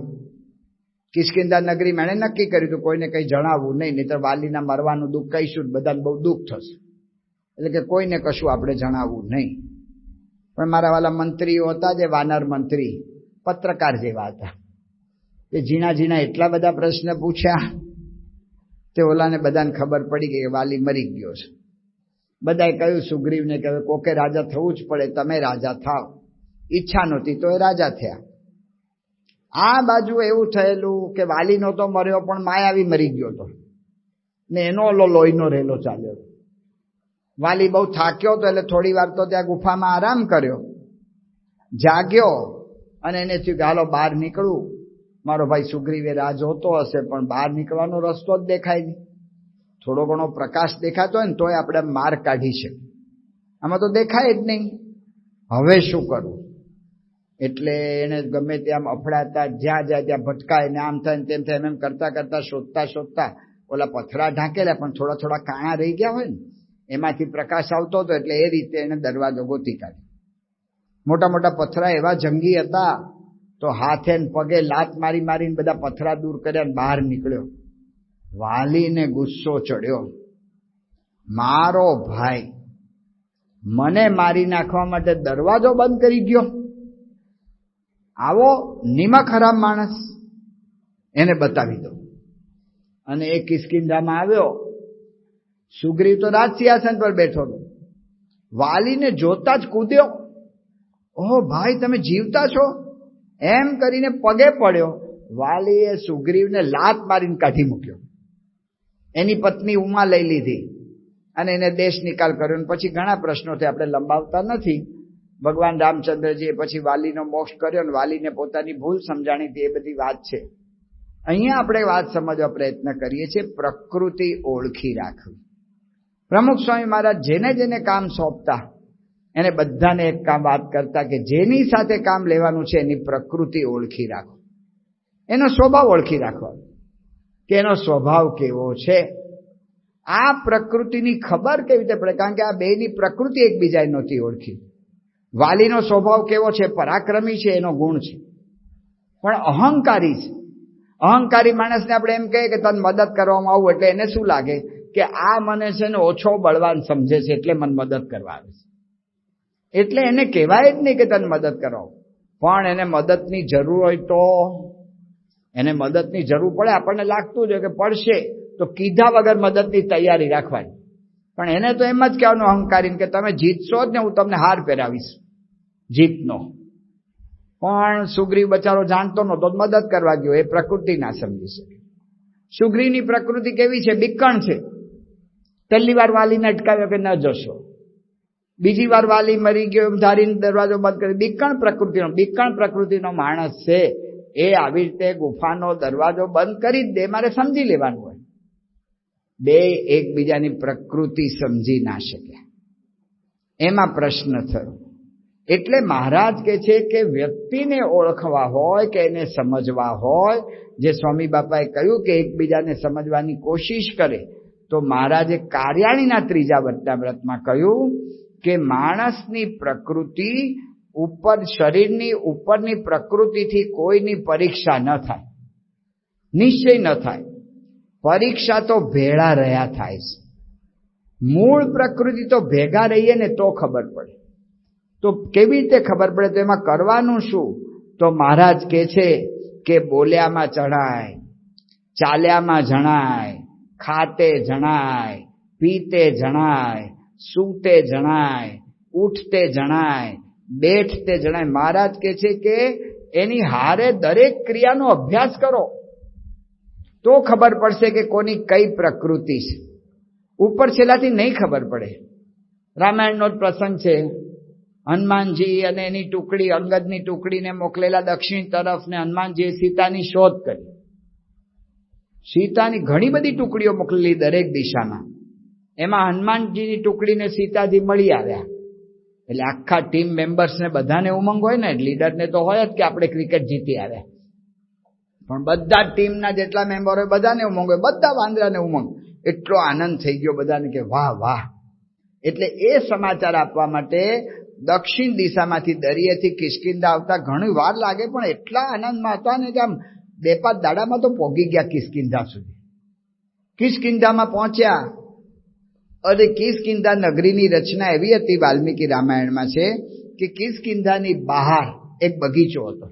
[SPEAKER 1] કિષ્કિંધા નગરીમાં એણે નક્કી કર્યું હતું કોઈને કંઈ જણાવવું નહીં, નહીં તો વાલીના મરવાનું દુઃખ કહીશું બધાને બહુ દુઃખ થશે, એટલે કે કોઈને કશું આપણે જણાવવું નહીં. પણ મારા વાલા મંત્રીઓ હતા, જે વાનર મંત્રી પત્રકાર જેવા હતા, એ ઝીણા ઝીણા એટલા બધા પ્રશ્ન પૂછ્યા તે ઓલાને બધાને ખબર પડી ગઈ કે વાલી મરી ગયો છે. બધાએ કહ્યું સુગ્રીવને કે કોકે રાજા થવું જ પડે, તમે રાજા થાવ. ઈચ્છા નહોતી તો એ રાજા થયા. આ બાજુ એવું થયેલું કે વાલી નહોતો મર્યો પણ માયાવી મરી ગયો હતો ને એનો લોહીનો રેલો ચાલ્યો. વાલી બહુ થાક્યો હતો એટલે થોડી વાર તો ત્યાં ગુફામાં આરામ કર્યો, જાગ્યો અને એને થયું કે હાલો બહાર નીકળું. મારો ભાઈ સુગ્રીવે રાહ જોતો હશે પણ બહાર નીકળવાનો રસ્તો જ દેખાય નહીં. થોડો ઘણો પ્રકાશ દેખાતો હોય ને તોય આપણે માર કાઢી શકીએ, આમાં તો દેખાય જ નહીં. હવે શું કરવું? એટલે એને ગમે ત્યાં અફડાતા જ્યાં જાય ત્યાં ભટકાય ને આમ થાય ને તેમ થાય, એમ કરતા કરતા શોધતા ઓલા પથરા ઢાંકેલા પણ થોડા થોડા કાણા રહી ગયા હોય ને એમાંથી પ્રકાશ આવતો હતો એટલે એ રીતે એને દરવાજો ગોતી કાઢ્યો. મોટા મોટા પથરા એવા જંગી હતા તો હાથે ને પગે લાત મારી મારીને બધા પથરા દૂર કર્યા, બહાર નીકળ્યો. વાલીને ગુસ્સો ચડ્યો, મારો ભાઈ મને મારી નાખવા માટે દરવાજો બંધ કરી ગયો, આવો નિમક હરામ માણસ, એને બતાવી દો. અને એ કિષ્કિંધામાં આવ્યો. સુગ્રીવ તો રાજ સિંહાસન પર બેઠો હતો, વાલીને જોતા જ કૂદ્યો. ઓહ ભાઈ, તમે જીવતા છો? એમ કરીને પગે પડ્યો. વાલીએ સુગ્રીવને લાત મારીને કાઢી મૂક્યો. એની પત્ની ઉમા લઈ લીધી અને એને દેશ નિકાલ કર્યો. પછી ઘણા પ્રશ્નો થયા, આપણે લંબાવતા નથી. ભગવાન રામચંદ્રજીએ પછી વાલીનો મોક્ષ કર્યો અને વાલીને પોતાની ભૂલ સમજાણી હતી, એ બધી વાત છે. અહીંયા આપણે વાત સમજવા પ્રયત્ન કરીએ છીએ, પ્રકૃતિ ઓળખી રાખવી. પ્રમુખ સ્વામી મહારાજ જેને જેને કામ સોંપતા એને બધાને એક કામ વાત કરતા કે જેની સાથે કામ લેવાનું છે એની પ્રકૃતિ ઓળખી રાખો, એનો સ્વભાવ ઓળખી રાખવાનો કે એનો સ્વભાવ કેવો છે. આ પ્રકૃતિની ખબર કેવી રીતે પડે? કારણ કે આ બેની પ્રકૃતિ એકબીજાને નહોતી ઓળખી. વાલીનો સ્વભાવ કેવો છે? પરાક્રમી છે, એનો ગુણ છે, પણ અહંકારી છે. અહંકારી માણસને આપણે એમ કહીએ કે તને મદદ કરવામાં આવું એટલે એને શું લાગે કે આ મને છે ને ઓછો બળવાન સમજે છે એટલે મને મદદ કરવા આવે છે. એટલે એને કહેવાય જ નહીં કે તને મદદ કરાવો, પણ એને મદદની જરૂર હોય તો એને મદદની જરૂર પડે. આપણને લાગતું જ હોય કે પડશે તો કીધા વગર મદદની તૈયારી રાખવાની, પણ એને તો એમ જ કહેવાનું અહંકારીને કે તમે જીતશો જ ને હું તમને હાર પહેરાવીશ જીતનો. પણ સુગ્રીવ બચારો જાણતો નહોતો, મદદ કરવા ગયો, એ પ્રકૃતિ ના સમજી શકે. સુગ્રીવની પ્રકૃતિ કેવી છે? બીકણ છે. પહેલી વાર વાલીને અટકાવ્યો કે ન જશો, બીજી વાર વાલી મરી ગયો એમ ધારીને દરવાજો બંધ કરી. બીકણ પ્રકૃતિનો માણસ છે. એ આવી રીતે ગુફાનો દરવાજો બંધ કરી જ દે, મારે સમજી લેવાનું હોય. બે એકબીજાની પ્રકૃતિ સમજી ના શક્યા, એમાં પ્રશ્ન થયો. એટલે મહારાજ કહે છે કે વ્યક્તિને ઓળખવા હોય કે એને સમજવા હોય, જે સ્વામી બાપાએ કહ્યું કે એકબીજાને સમજવાની કોશિશ કરે, તો મહારાજે કાર્યાણીના ત્રીજા વચનામૃતમાં કહ્યું કે માણસની પ્રકૃતિ ઉપર, શરીરની ઉપરની પ્રકૃતિથી કોઈની પરીક્ષા ન થાય, નિશ્ચય ન થાય. પરીક્ષા તો ભેળા રહ્યા થાય છે. મૂળ પ્રકૃતિ તો ભેગા રહીએ ને તો ખબર પડે. તો કેવી રીતે ખબર પડે? તો એમાં કરવાનું શું? તો મહારાજ કહે છે કે બોલ્યામાં ચઢાય, ચાલ્યામાં જણાય, ખાતે જણાય, પીતે જણાય, સૂતે જણાય, ઉઠતે જણાય, બેઠતે જણાય. મહારાજ કહે છે કે એની હારે દરેક ક્રિયાનો અભ્યાસ કરો તો ખબર પડશે કે કોની કઈ પ્રકૃતિ છે. ઉપર છેલ્લાથી નહીં ખબર પડે. રામાયણનો જ પ્રસંગ છે. હનુમાનજી અને એની ટુકડી, અંગદની ટુકડીને મોકલેલા દક્ષિણ તરફ, ને હનુમાનજીએ સીતાની શોધ કરી. સીતાની ઘણી બધી ટુકડીઓ મોકલેલી દરેક દિશામાં. એમાં હનુમાનજીની ટુકડીને સીતાજી મળી આવ્યા. એટલે આખા ટીમ મેમ્બર્સને બધાને ઉમંગ હોય ને, લીડરને તો હોય જ કે આપણે ક્રિકેટ જીતી આવ્યા, પણ બધા ટીમના જેટલા મેમ્બર હોય બધાને ઉમંગ હોય, બધા વાંદરાને ઉમંગ. એટલો આનંદ થઈ ગયો બધાને કે વાહ વાહ. એટલે એ સમાચાર આપવા માટે દક્ષિણ દિશામાંથી, દરિયેથી કિષ્કિંધા આવતા ઘણી વાર લાગે, પણ એટલા આનંદમાં હતા ને કે આમ 2-5 દાડામાં તો પહોંચી ગયા કિષ્કિંધા સુધી. કિષ્કિંધામાં પહોંચ્યા અને કિષ્કિંધા નગરીની રચના એવી હતી વાલ્મીકી રામાયણમાં છે કે કિષ્કિંધાની બહાર એક બગીચો હતો,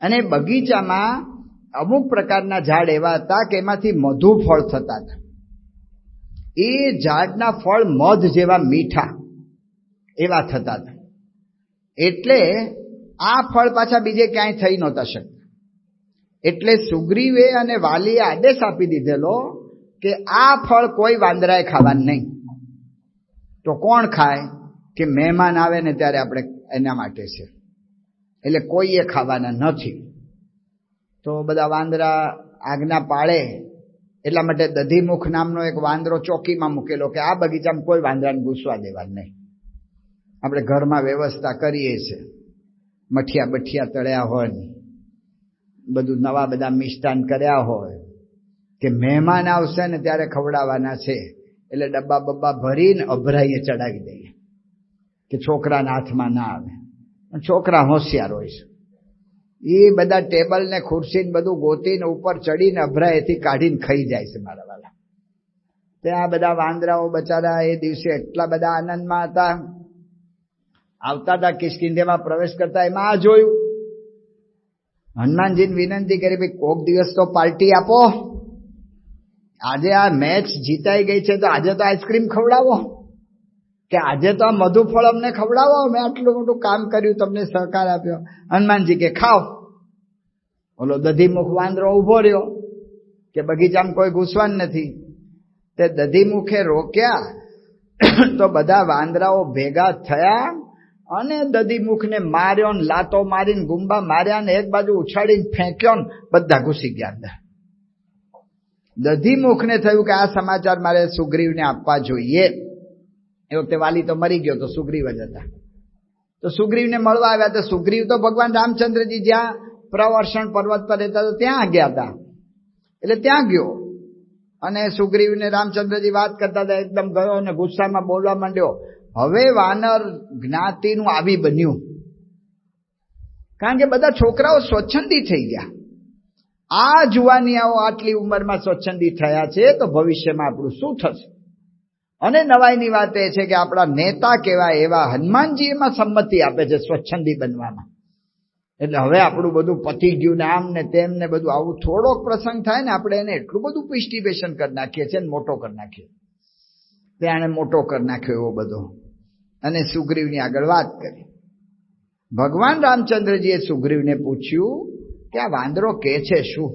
[SPEAKER 1] અને બગીચામાં અમુક પ્રકારના ઝાડ એવા હતા કે એમાંથી મધુ ફળ થતા હતા. એ ઝાડના ફળ મધ જેવા મીઠા એવા થતા હતા. એટલે આ ફળ પાછા બીજે ક્યાંય થઈ નહોતા શકતા. એટલે સુગ્રીવે અને વાલીએ આદેશ આપી દીધેલો કે આ ફળ કોઈ વાંદરાએ ખાવાનું નહીં. તો કોણ ખાય? કે મહેમાન આવે ને ત્યારે આપણે એના માટે છે, એટલે કોઈએ ખાવાના નથી. તો બધા વાંદરા આજ્ઞા પાળે, એટલા માટે દધીમુખ નામનો એક વાંદરો ચોકીમાં મૂકેલો કે આ બગીચામાં કોઈ વાંદરાને ઘૂસવા દેવાનું નહીં. આપણે ઘરમાં વ્યવસ્થા કરીએ છીએ, મઠિયા બઠિયા તળ્યા હોય, બધું નવા બધા મિષ્ટાન કર્યા હોય કે મહેમાન આવશે ને ત્યારે ખવડાવવાના છે, એટલે ડબ્બા બબ્બા ભરીને અભરાઈએ ચડાવી દઈએ. કે છોકરાના હાથમાં ના આવે. છોકરા હોશિયાર હોય છે, એ બધા ટેબલ ને ખુરશી ને બધું ગોતીને ઉપર ચડીને અભરાએથી કાઢીને ખાઈ જાય છે મારા વાલા. ત્યાં બધા વાંદરાઓ બચારા એ દિવસે એટલા બધા આનંદમાં હતા. આવતા હતા કિષ્કિંધેમાં પ્રવેશ કરતા એમાં આ જોયું. હનુમાનજીને વિનંતી કરી, ભાઈ કોક દિવસ તો પાર્ટી આપો, આજે આ મેચ જીતાઈ ગઈ છે તો આજે તો આઈસ્ક્રીમ ખવડાવો, કે આજે તો આ મધુફળ અમને ખવડાવો, મેં આટલું મોટું કામ કર્યું, તમને સહકાર આપ્યો. હનુમાનજી કે ખાઓ. ઓલો દધીમુખ વાંદરો ઉભો રહ્યો કે બગીચામાં કોઈ ઘૂસવાનું નથી. તે દધીમુખે રોક્યા તો બધા વાંદરાઓ ભેગા થયા અને દધીમુખને માર્યો ને લાતો મારીને ગુંબા માર્યા ને એક બાજુ ઉછાળીને ફેંક્યો ને બધા ઘૂસી ગયા અંદર. દધીમુખને થયું કે આ સમાચાર મારે સુગ્રીવને આપવા જોઈએ. એ વખતે વાલી તો મરી ગયો તો સુગ્રીવ જ હતા. તો સુગ્રીવને મળવા આવ્યા. તો સુગ્રીવ તો ભગવાન રામચંદ્રજી જ્યાં પ્રવર્ષણ પર્વત પર રહેતા તો ત્યાં ગયા હતા, એટલે ત્યાં ગયો અને સુગ્રીવને રામચંદ્રજી વાત કરતા હતા. એકદમ ગયો અને ગુસ્સામાં બોલવા માંડ્યો. હવે વાનર જ્ઞાતિનું આવી બન્યું, કારણ કે બધા છોકરાઓ સ્વચ્છંદી થઈ ગયા. આ જુવાનિયાઓ આટલી ઉંમરમાં સ્વચ્છંદી થયા છે તો ભવિષ્યમાં આપણું શું થશે? અને નવાઈની વાત એ છે કે આપણા નેતા કેવા એવા હનુમાનજી એમાં સંમતિ આપે છે સ્વચ્છંદી બનવામાં. એટલે હવે આપણું બધું પતી ગયું ને આમ ને તેમ ને બધું આવું થોડોક પ્રસંગ થાય ને આપણે એને એટલું બધું પિસ્ટિવેશન કરી નાખીએ છીએ ને મોટો કરી નાખીએ. ત્યાં મોટો કરી નાખ્યો એવો બધો. અને સુગ્રીવની આગળ વાત કરી. ભગવાન રામચંદ્રજીએ સુગ્રીવને પૂછ્યું કે આ વાંદરો કે છે શું?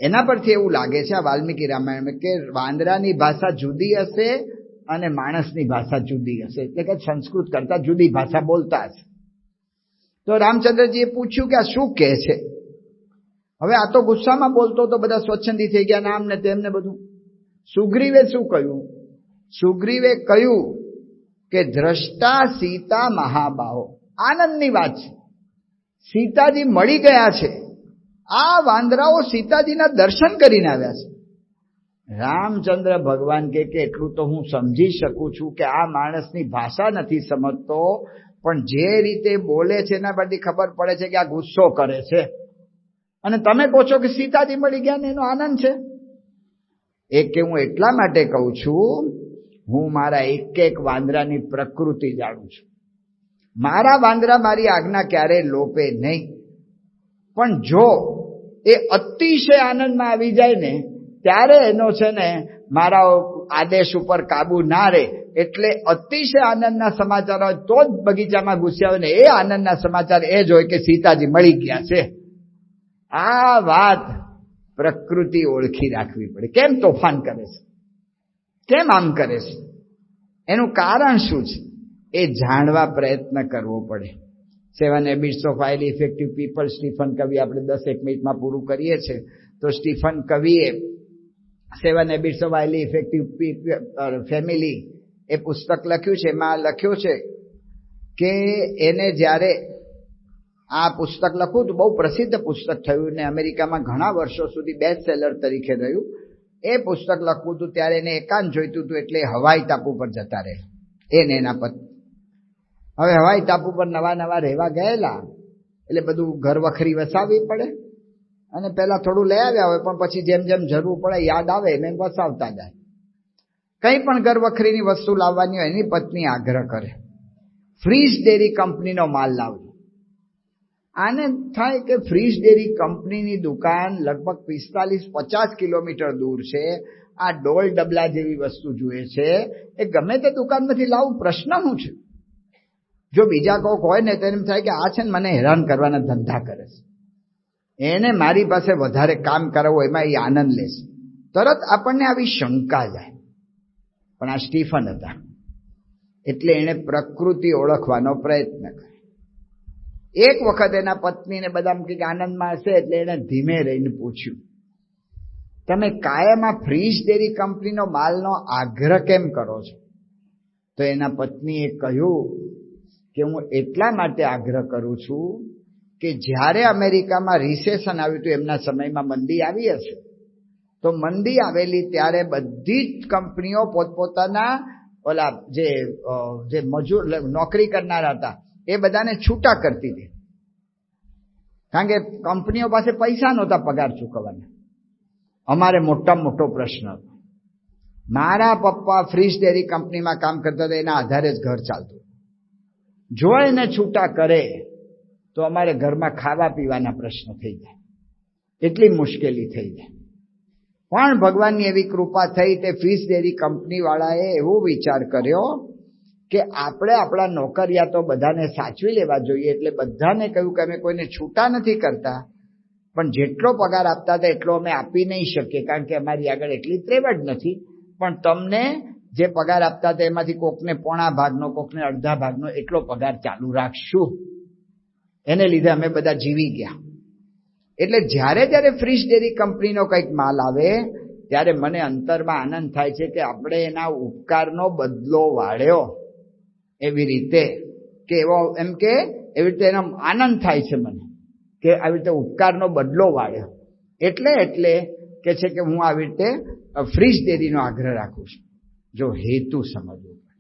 [SPEAKER 1] એના પરથી એવું લાગે છે આ વાલ્મીકી રામાયણમાં કે વાંદરાની ભાષા જુદી હશે અને માણસની ભાષા જુદી હશે, એટલે કે સંસ્કૃત કરતા જુદી ભાષા બોલતા હશે. તો રામચંદ્રજીએ પૂછ્યું કે આ શું કહે છે? હવે આ તો ગુસ્સામાં બોલતો તો બધા સ્વચ્છંદી થઈ ગયા, નામ ને તેમને બધું. સુગ્રીવે શું કહ્યું? સુગ્રીવે કહ્યું કે દ્રષ્ટા સીતા મહાબાહો. આનંદની વાત છે, સીતાજી મળી ગયા છે. આ વાંદરાઓ સીતાજીના દર્શન કરીને આવ્યા છે. રામચંદ્ર ભગવાન કે એટલું તો હું સમજી શકું છું કે આ માણસની ભાષા નથી સમજતો, પણ જે રીતે બોલે છે એના પરથી ખબર પડે છે કે આ ગુસ્સો કરે છે. અને તમે કહો છો કે સીતાજી મળી ગયા ને એનો આનંદ છે. એક કે હું એટલા માટે કહું છું, હું મારા એક એક વાંદરાની પ્રકૃતિ જાણું છું. મારા વાંદરા મારી આજ્ઞા ક્યારેય લોપે નહીં. પણ જો એ અતિશય આનંદમાં આવી જાય ને ત્યારે એનો છે ને મારા આદેશ ઉપર કાબુ ના રહે. એટલે અતિશય આનંદના સમાચાર હોય તો જ બગીચામાં ઘૂસ્યા હોય ને એ આનંદના સમાચાર એ જ હોય કે સીતાજી મળી ગયા છે. આ વાત પ્રકૃતિ ઓળખી રાખવી પડે. કેમ તોફાન કરે છે, કેમ આમ કરે છે, એનું કારણ શું છે એ જાણવા પ્રયત્ન કરવો પડે. 7 Habits of Highly Effective People Stephen Covey, આપણે 10 મિનિટમાં પૂરું કરીએ છીએ. તો સ્ટીફન કવિએ 7 Habits of Highly Effective Family એ પુસ્તક લખ્યું છે. એમાં લખ્યું છે કે એને જ્યારે આ પુસ્તક લખ્યું તો બહુ પ્રસિદ્ધ પુસ્તક થયું ને અમેરિકામાં ઘણા વર્ષો સુધી બેસ્ટ સેલર તરીકે રહ્યું. એ પુસ્તક લખવું હતું ત્યારે એને એકાંત જોઈતું હતું, એટલે હવાઈ ટાપુ પર જતા રહે એને એના પત્ની. હવે હવાઈ ટાપુ પર નવા નવા રહેવા ગયેલા એટલે બધું ઘર વખરી વસાવવી પડે અને પહેલા થોડું લઈ આવ્યા હોય, પણ પછી જેમ જેમ જરૂર પડે યાદ આવે એમ વસાવતા જાય. કંઈ પણ ઘર વખરીની વસ્તુ લાવવાની હોય એની પત્ની આગ્રહ કરે, ફ્રીઝ ડેરી કંપનીનો માલ લાવજો. આને થાય કે ફ્રીઝ ડેરી કંપનીની દુકાન લગભગ 45-50 કિલોમીટર દૂર છે. આ ડોલ ડબલા જેવી વસ્તુ જોઈએ છે, એ ગમે તે દુકાનમાંથી લાવું, પ્રશ્ન શું છે? જો બીજા કોઈક હોય ને તો એમ થાય કે આ છે ને મને હેરાન કરવાના ધંધા કરે છે, એને મારી પાસે વધારે કામ કરાવવું એમાં એ આનંદ લેશે. તરત આપણને આવી શંકા જાય. પણ આ સ્ટીફન હતા એટલે એણે પ્રકૃતિ ઓળખવાનો પ્રયત્ન કર્યો. એક વખત એના પત્નીને બધા કંઈક આનંદમાં હશે એટલે એણે ધીમે રહીને પૂછ્યું, તમે કાયમ આ ફ્રીઝ ડેરી કંપનીનો માલનો આગ્રહ કેમ કરો છો? તો એના પત્નીએ કહ્યું કે હું એટલા માટે આગ્રહ કરું છું કે જ્યારે અમેરિકામાં રિસેશન આવ્યું હતું, એમના સમયમાં મંદી આવી હશે, તો મંદી આવેલી ત્યારે બધી જ કંપનીઓ પોતપોતાના ઓલા જે મજૂર નોકરી કરનારા હતા એ બધાને છૂટા કરતી હતી, કારણ કે કંપનીઓ પાસે પૈસા નહોતા પગાર ચૂકવવાના. અમારે મોટામાં મોટો પ્રશ્ન હતો. મારા પપ્પા ફ્રીજ ડેરી કંપનીમાં કામ કરતા હતા, એના આધારે જ ઘર ચાલતું. જો એને છૂટા કરે તો અમારે ઘરમાં ખાવા પીવાના પ્રશ્ન થઈ જાય, એટલી મુશ્કેલી થઈ જાય. પણ ભગવાનની એવી કૃપા થઈ, તે ફ્રીજ ડેરી કંપની વાળાએ એવો વિચાર કર્યો કે આપણે આપણા નોકરિયાતો બધાને સાચવી લેવા જોઈએ. એટલે બધાને કહ્યું કે અમે કોઈને છૂટા નથી કરતા, પણ જેટલો પગાર આપતા હતા એટલો અમે આપી નહીં શકીએ, કારણ કે અમારી આગળ એટલી ત્રેવડ નથી. પણ તમને જે પગાર આપતા હતા એમાંથી કોકને પોણા ભાગનો, કોકને અડધા ભાગનો એટલો પગાર ચાલુ રાખશું. એને લીધે અમે બધા જીવી ગયા. એટલે જ્યારે જ્યારે ફ્રીજ ડેરી કંપનીનો કંઈક માલ આવે ત્યારે મને અંતરમાં આનંદ થાય છે કે આપણે એના ઉપકારનો બદલો વાળ્યો. એવી રીતે કે એવી રીતે એનો આનંદ થાય છે મને કે આવી રીતે ઉપકારનો બદલો વાળ્યો. એટલે કે છે કે હું આવી રીતે ફ્રીજ ડેરીનો આગ્રહ રાખું છું. જો હેતુ સમજવો પડે.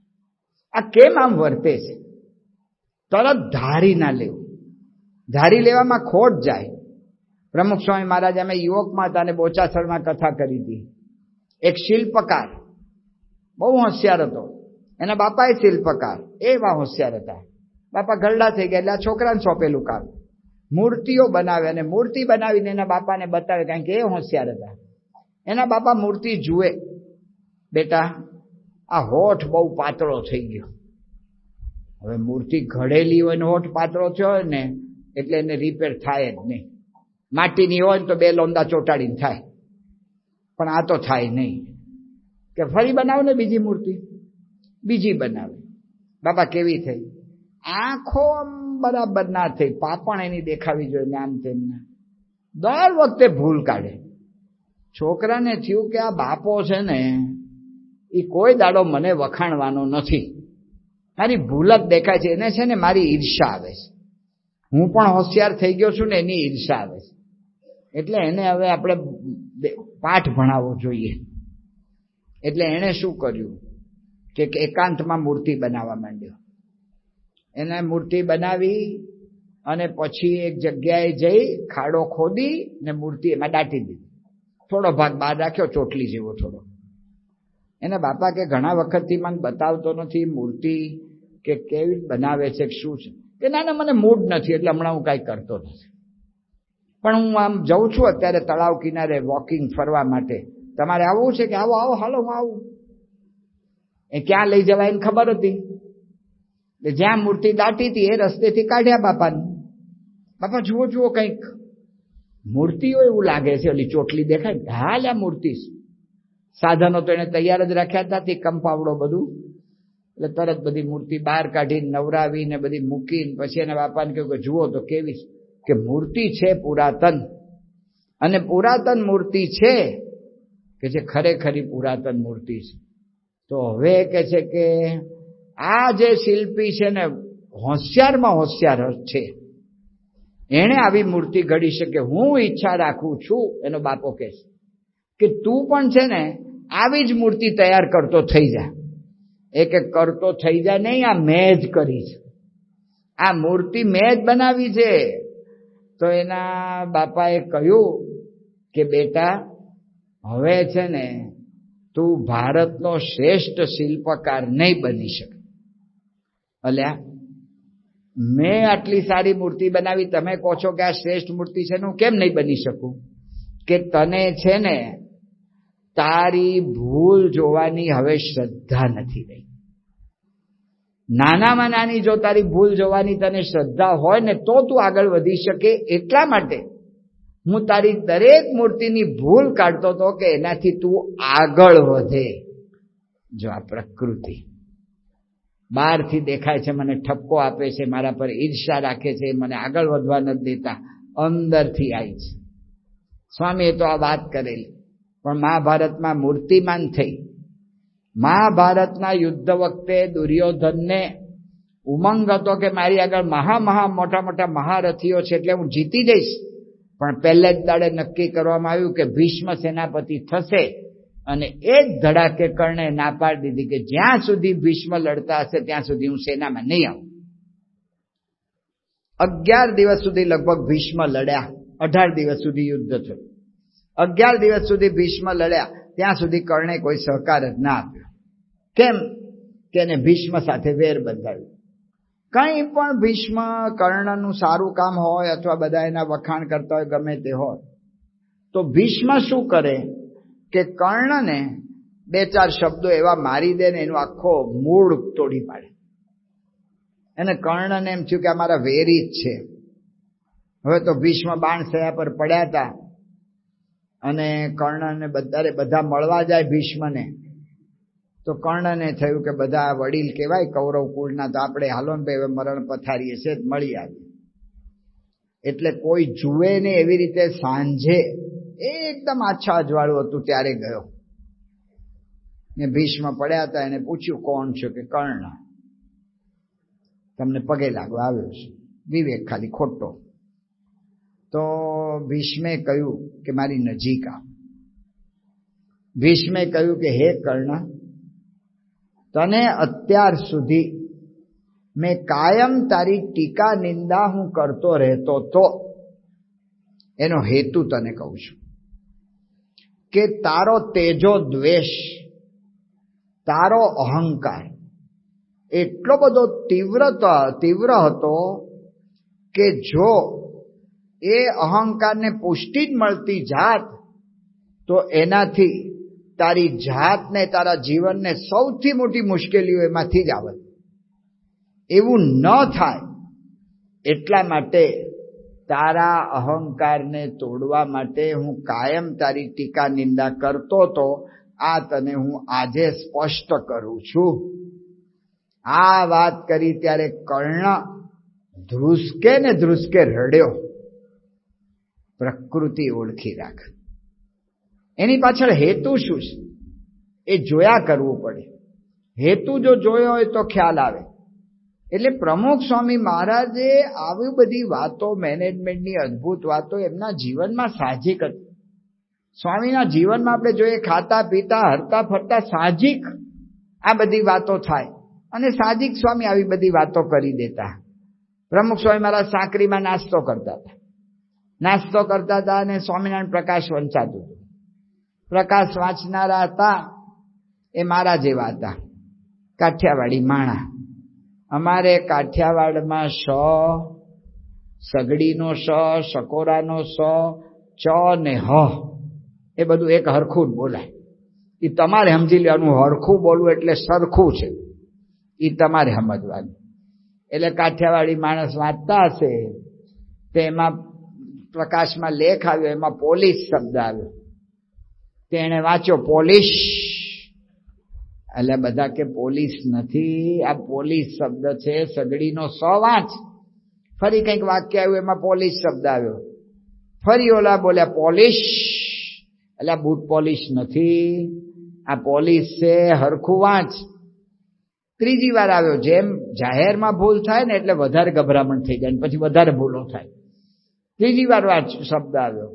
[SPEAKER 1] આ કેમ આમ વર્તે છે? તરત ધારી ના લેવું. ધારી લેવામાં ખોટ જાય. પ્રમુખ સ્વામી મહારાજ અમે યુવકમાં હતા અને બોચાસણમાં કથા કરી હતી. એક શિલ્પકાર બહુ હોશિયાર હતો, એના બાપાએ શિલ્પકાર, એવા હોશિયાર હતા. બાપા ગરડા થઈ ગયા એટલે આ છોકરાને સોંપેલું કામ. મૂર્તિઓ બનાવે અને મૂર્તિ બનાવીને એના બાપાને બતાવે, કારણ કે એ હોશિયાર હતા. એના બાપા મૂર્તિ જુએ, બેટા આ હોઠ બહુ પાતળો થઈ ગયો. હવે મૂર્તિ ઘડેલી હોય ને હોઠ પાતળો થયો હોય ને એટલે એને રિપેર થાય જ નહીં. માટીની હોય ને તો 2 લોંદા ચોટાડીને થાય, પણ આ તો થાય નહીં. કે ફરી બનાવો ને બીજી મૂર્તિ, બીજી બનાવે. બાપા કેવી થઈ? આંખો બરાબર ના થઈ, પાપણ એની દેખાવી જોઈએ ને આમ તેમ. દર વખતે ભૂલ કાઢે. છોકરાને થયું કે આ બાપો છે ને એ કોઈ દાડો મને વખાણવાનો નથી, મારી ભૂલ જ દેખાય છે. એને છે ને મારી ઈર્ષા આવે છે. હું પણ હોશિયાર થઈ ગયો છું ને એની ઈર્ષા આવે છે. એટલે એને હવે આપણે પાઠ ભણાવવો જોઈએ. એટલે એણે શું કર્યું કે એકાંતમાં મૂર્તિ બનાવવા માંડ્યો. એને મૂર્તિ બનાવી અને પછી એક જગ્યાએ જઈ ખાડો ખોદી ને મૂર્તિ એમાં દાટી દીધી. થોડો ભાગ બહાર રાખ્યો, ચોટલી જેવો થોડો. એના બાપા કે ઘણા વખતથી મને બતાવતો નથી મૂર્તિ કે કેવી બનાવે છે, શું છે. કે ના મને મૂડ નથી એટલે હમણાં હું કાંઈ કરતો નથી. પણ હું આમ જઉં છું અત્યારે તળાવ કિનારે વોકિંગ ફરવા માટે. તમારે આવવું છે કે આવો આવો, હાલો હું આવું. એ ક્યાં લઈ જવાય એને ખબર હતી. જ્યાં મૂર્તિ દાટી હતી એ રસ્તેથી કાઢ્યા બાપાને. બાપા જુઓ જુઓ કંઈક મૂર્તિઓ એવું લાગે છે. ઓલી ચોટલી દેખાય, હાલ આ મૂર્તિ. સાધનો તો એને તૈયાર જ રાખ્યા હતા, તે કંપાવડો બધું. એટલે તરત બધી મૂર્તિ બહાર કાઢીને નવરાવીને બધી મૂકીને પછી એના બાપાને કહ્યું કે જુઓ તો કેવી કે મૂર્તિ છે પુરાતન. અને પુરાતન મૂર્તિ છે કે જે ખરેખરી પુરાતન મૂર્તિ છે. તો હવે કે છે કે આ જે શિલ્પી છે ને હોશિયારમાં હોશિયાર છે, એણે આવી મૂર્તિ ઘડી શકે. હું ઈચ્છા રાખું છું, એનો બાપો કહે છે કે તું પણ છે ને આવી જ મૂર્તિ તૈયાર કરતો થઈ જા. એક કરતો થઈ જાય નહીં, આ મેં જ કરી છે, આ મૂર્તિ મેં જ બનાવી છે. તો એના બાપાએ કહ્યું કે બેટા હવે છે ને તું ભારતનો શ્રેષ્ઠ શિલ્પકાર નહીં બની શકે. અલ્યા મેં આટલી સારી મૂર્તિ બનાવી, તમે કહો છો કે આ શ્રેષ્ઠ મૂર્તિ છે ને હું કેમ નહીં બની શકું? કે તને છે ને તારી ભૂલ જોવાની હવે શ્રદ્ધા નથી રહી. નાનામાં નાની જો તારી ભૂલ જોવાની તને શ્રદ્ધા હોય ને તો તું આગળ વધી શકે. એટલા માટે હું તારી દરેક મૂર્તિની ભૂલ કાઢતો હતો કે એનાથી તું આગળ વધે. જો આ પ્રકૃતિ બહારથી દેખાય છે, મને ઠપકો આપે છે, મારા પર ઈર્ષા રાખે છે, મને આગળ વધવા નથી દેતા, અંદરથી આવી છે. સ્વામીએ તો આ વાત કરેલી. પણ મહાભારતમાં મૂર્તિમાન થઈ. મહાભારતના યુદ્ધ વખતે દુર્યોધનને ઉમંગ હતો કે મારી આગળ મોટા મોટા મહારથીઓ છે એટલે હું જીતી જઈશ. પણ પહેલે જ દાડે નક્કી કરવામાં આવ્યું કે ભીષ્મ સેનાપતિ થશે અને એ જ ધડાકે કર્ણે ના પાડી દીધી કે જ્યાં સુધી ભીષ્મ લડતા હશે ત્યાં સુધી હું સેનામાં નહીં આવું. 11 દિવસ સુધી લગભગ ભીષ્મ લડ્યા. 18 દિવસ સુધી યુદ્ધ થયું. 11 દિવસ સુધી ભીષ્મ લડ્યા, ત્યાં સુધી કર્ણે કોઈ સહકાર જ ના આપ્યો. કેમ કે એને ભીષ્મ સાથે વેર બંધાવ્યું. કંઈ પણ ભીષ્મ કર્ણનું સારું કામ હોય અથવા બધા એના વખાણ કરતા હોય, ગમે તે હોય, તો ભીષ્મ શું કરે કે કર્ણને 2-4 શબ્દો એવા મારી દે ને એનું આખો મૂળ તોડી પાડે. એને કર્ણને એમ થયું કે આ મારા વેરી જ છે. હવે તો ભીષ્મ બાણસયા પર પડ્યા હતા અને કર્ણને બધા મળવા જાય ભીષ્મને, તો કર્ણને થયું કે બધા વડીલ કહેવાય કૌરવ કુળના, તો આપણે હાલો ને ભાઈ મરણ પથારીએ છે મળી આવી. એટલે કોઈ જુએ ને એવી રીતે સાંજે એકદમ આછા અજવાળું હતું ત્યારે ગયો ને ભીષ્મ પડ્યા હતા. એને પૂછ્યું કોણ છો? કે કર્ણ. તમને પગે લાગવા આવ્યો છે. વિવેક ખાલી ખોટો. તો ભીષ્મે કહ્યું કે મારી નજીક આવ. ભીષ્મે કહ્યું કે હે કર્ણ, તને અત્યાર સુધી મેં કાયમ તારી ટીકા નિંદા હું કરતો રહેતો તો એનો હેતુ તને કહું છું કે તારો તેજો દ્વેષ, તારો અહંકાર એટલો બધો તીવ્ર હતો કે જો એ અહંકારને પુષ્ટિ જ મળતી જાત તો એનાથી તારી જાતને, તારા જીવનને સૌથી મોટી મુશ્કેલીઓ એમાંથી જ આવત. એવું ન થાય એટલા માટે તારા અહંકારને તોડવા માટે હું કાયમ તારી ટીકા નિંદા કરતો તો આ તને હું આજે સ્પષ્ટ કરું છું. આ વાત કરી ત્યારે કર્ણ ધ્રુસકે રડ્યો. પ્રકૃતિ ઓળખી રાખ. એની પાછળ હેતુ શું છે એ જોયા કરવું પડે. હેતુ જો જોયો હોય તો ખ્યાલ આવે. એટલે પ્રમુખ સ્વામી મહારાજે આવી બધી વાતો, મેનેજમેન્ટની અદ્ભુત વાતો એમના જીવનમાં સાહજિક હતી. સ્વામીના જીવનમાં આપણે જોઈએ ખાતા પીતા હરતા ફરતા સાહજિક આ બધી વાતો થાય અને સાહજિક સ્વામી આવી બધી વાતો કરી દેતા. પ્રમુખ સ્વામી મહારાજ સાંકરીમાં નાસ્તો કરતા હતા અને સ્વામિનારાયણ પ્રકાશ વંચાતું હતું. પ્રકાશ વાંચનારા હતા એ મારા જેવા હતા, કાઠિયાવાડી માણા. અમારે કાઠિયાવાડમાં સગડીનો સકોરાનો ચ ને હ એ બધું એક હરખું જ બોલાય. એ તમારે સમજી લેવાનું. હરખું બોલવું એટલે સરખું છે, એ તમારે સમજવાનું. એટલે કાઠિયાવાડી માણસ વાંચતા હશે તો એમાં પ્રકાશમાં લેખ આવ્યો, એમાં પોલીસ શબ્દ આવ્યો. તેને વાંચ્યો પોલીસ. એટલે બધા કે પોલીસ નથી, આ પોલીસ શબ્દ છે, સગડીનો વાંચ. ફરી કંઈક વાક્ય આવ્યું, એમાં પોલીસ શબ્દ આવ્યો. ફરી ઓલા બોલ્યા પોલીસ. એટલે આ બૂટ પોલીસ નથી, આ પોલીસ છે, હરખું વાંચ. ત્રીજી વાર આવ્યો. જેમ જાહેરમાં ભૂલ થાય ને એટલે વધારે ગભરામણ થઈ જાય, પછી વધારે ભૂલો થાય. ત્રીજી વાર શબ્દ આવ્યો,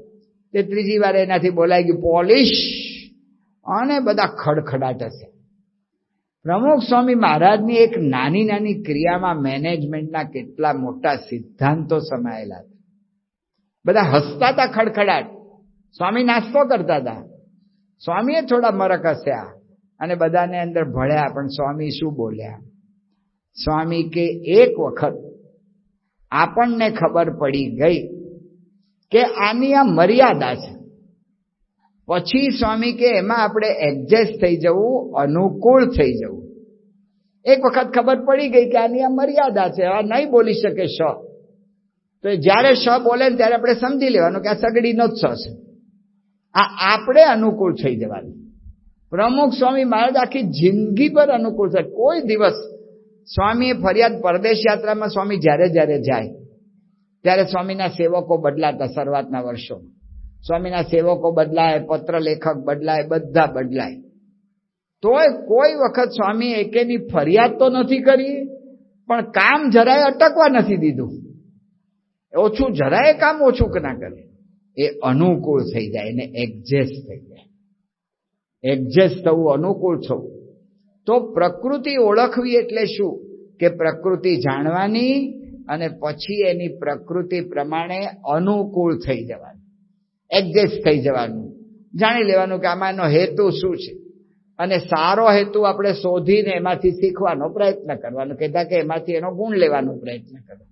[SPEAKER 1] તે ત્રીજી વાર એનાથી બોલાઈ ગયું પોલીસ, અને બધા ખડખડાટ હશે. પ્રમુખ સ્વામી મહારાજની એક નાની નાની ક્રિયામાં મેનેજમેન્ટના કેટલા મોટા સિદ્ધાંતો સમાયેલા હતા. બધા હસતા હતા, ખડખડાટ. સ્વામી નાસ્તો કરતા હતા. સ્વામીએ થોડા મરક હસ્યા અને બધાને અંદર ભળ્યા. પણ સ્વામી શું બોલ્યા? સ્વામી કે એક વખત આપણને ખબર પડી ગઈ કે આની આ મર્યાદા છે, પછી સ્વામી કે એમાં આપણે એડજસ્ટ થઈ જવું, અનુકૂળ થઈ જવું. એક વખત ખબર પડી ગઈ કે આની આ મર્યાદા છે, આ નહીં બોલી શકે તો જ્યારે બોલે ને ત્યારે આપણે સમજી લેવાનું કે આ સગડીનો જ છે. આ આપણે અનુકૂળ થઈ જવાનું. પ્રમુખ સ્વામી મહારાજ આખી જિંદગી પર અનુકૂળ છે. કોઈ દિવસ સ્વામીએ ફરિયાદ, પરદેશ યાત્રામાં સ્વામી જ્યારે જાય ત્યારે સ્વામીના સેવકો બદલાતા. શરૂઆતના વર્ષોમાં સ્વામીના સેવકો બદલાય, પત્ર લેખક બદલાય, બધા બદલાય. તોય કોઈ વખત સ્વામી એકેની ફરિયાદ તો નથી કરી, પણ કામ જરાય અટકવા નથી દીધું. જરાય કામ ઓછું ના કરે. એ અનુકૂળ થઈ જાય, એને એડજસ્ટ થઈ જાય. એડજસ્ટ થવું, અનુકૂળ થવું. તો પ્રકૃતિ ઓળખવી એટલે શું? કે પ્રકૃતિ જાણવાની અને પછી એની પ્રકૃતિ પ્રમાણે અનુકૂળ થઈ જવાનું, એડજસ્ટ થઈ જવાનું, જાણી લેવાનું કે આમાંનો હેતુ શું છે. અને સારો હેતુ આપણે શોધીને એમાંથી શીખવાનો પ્રયત્ન કરવાનો, કહેતા કે એમાંથી એનો ગુણ લેવાનો પ્રયત્ન કરવાનો.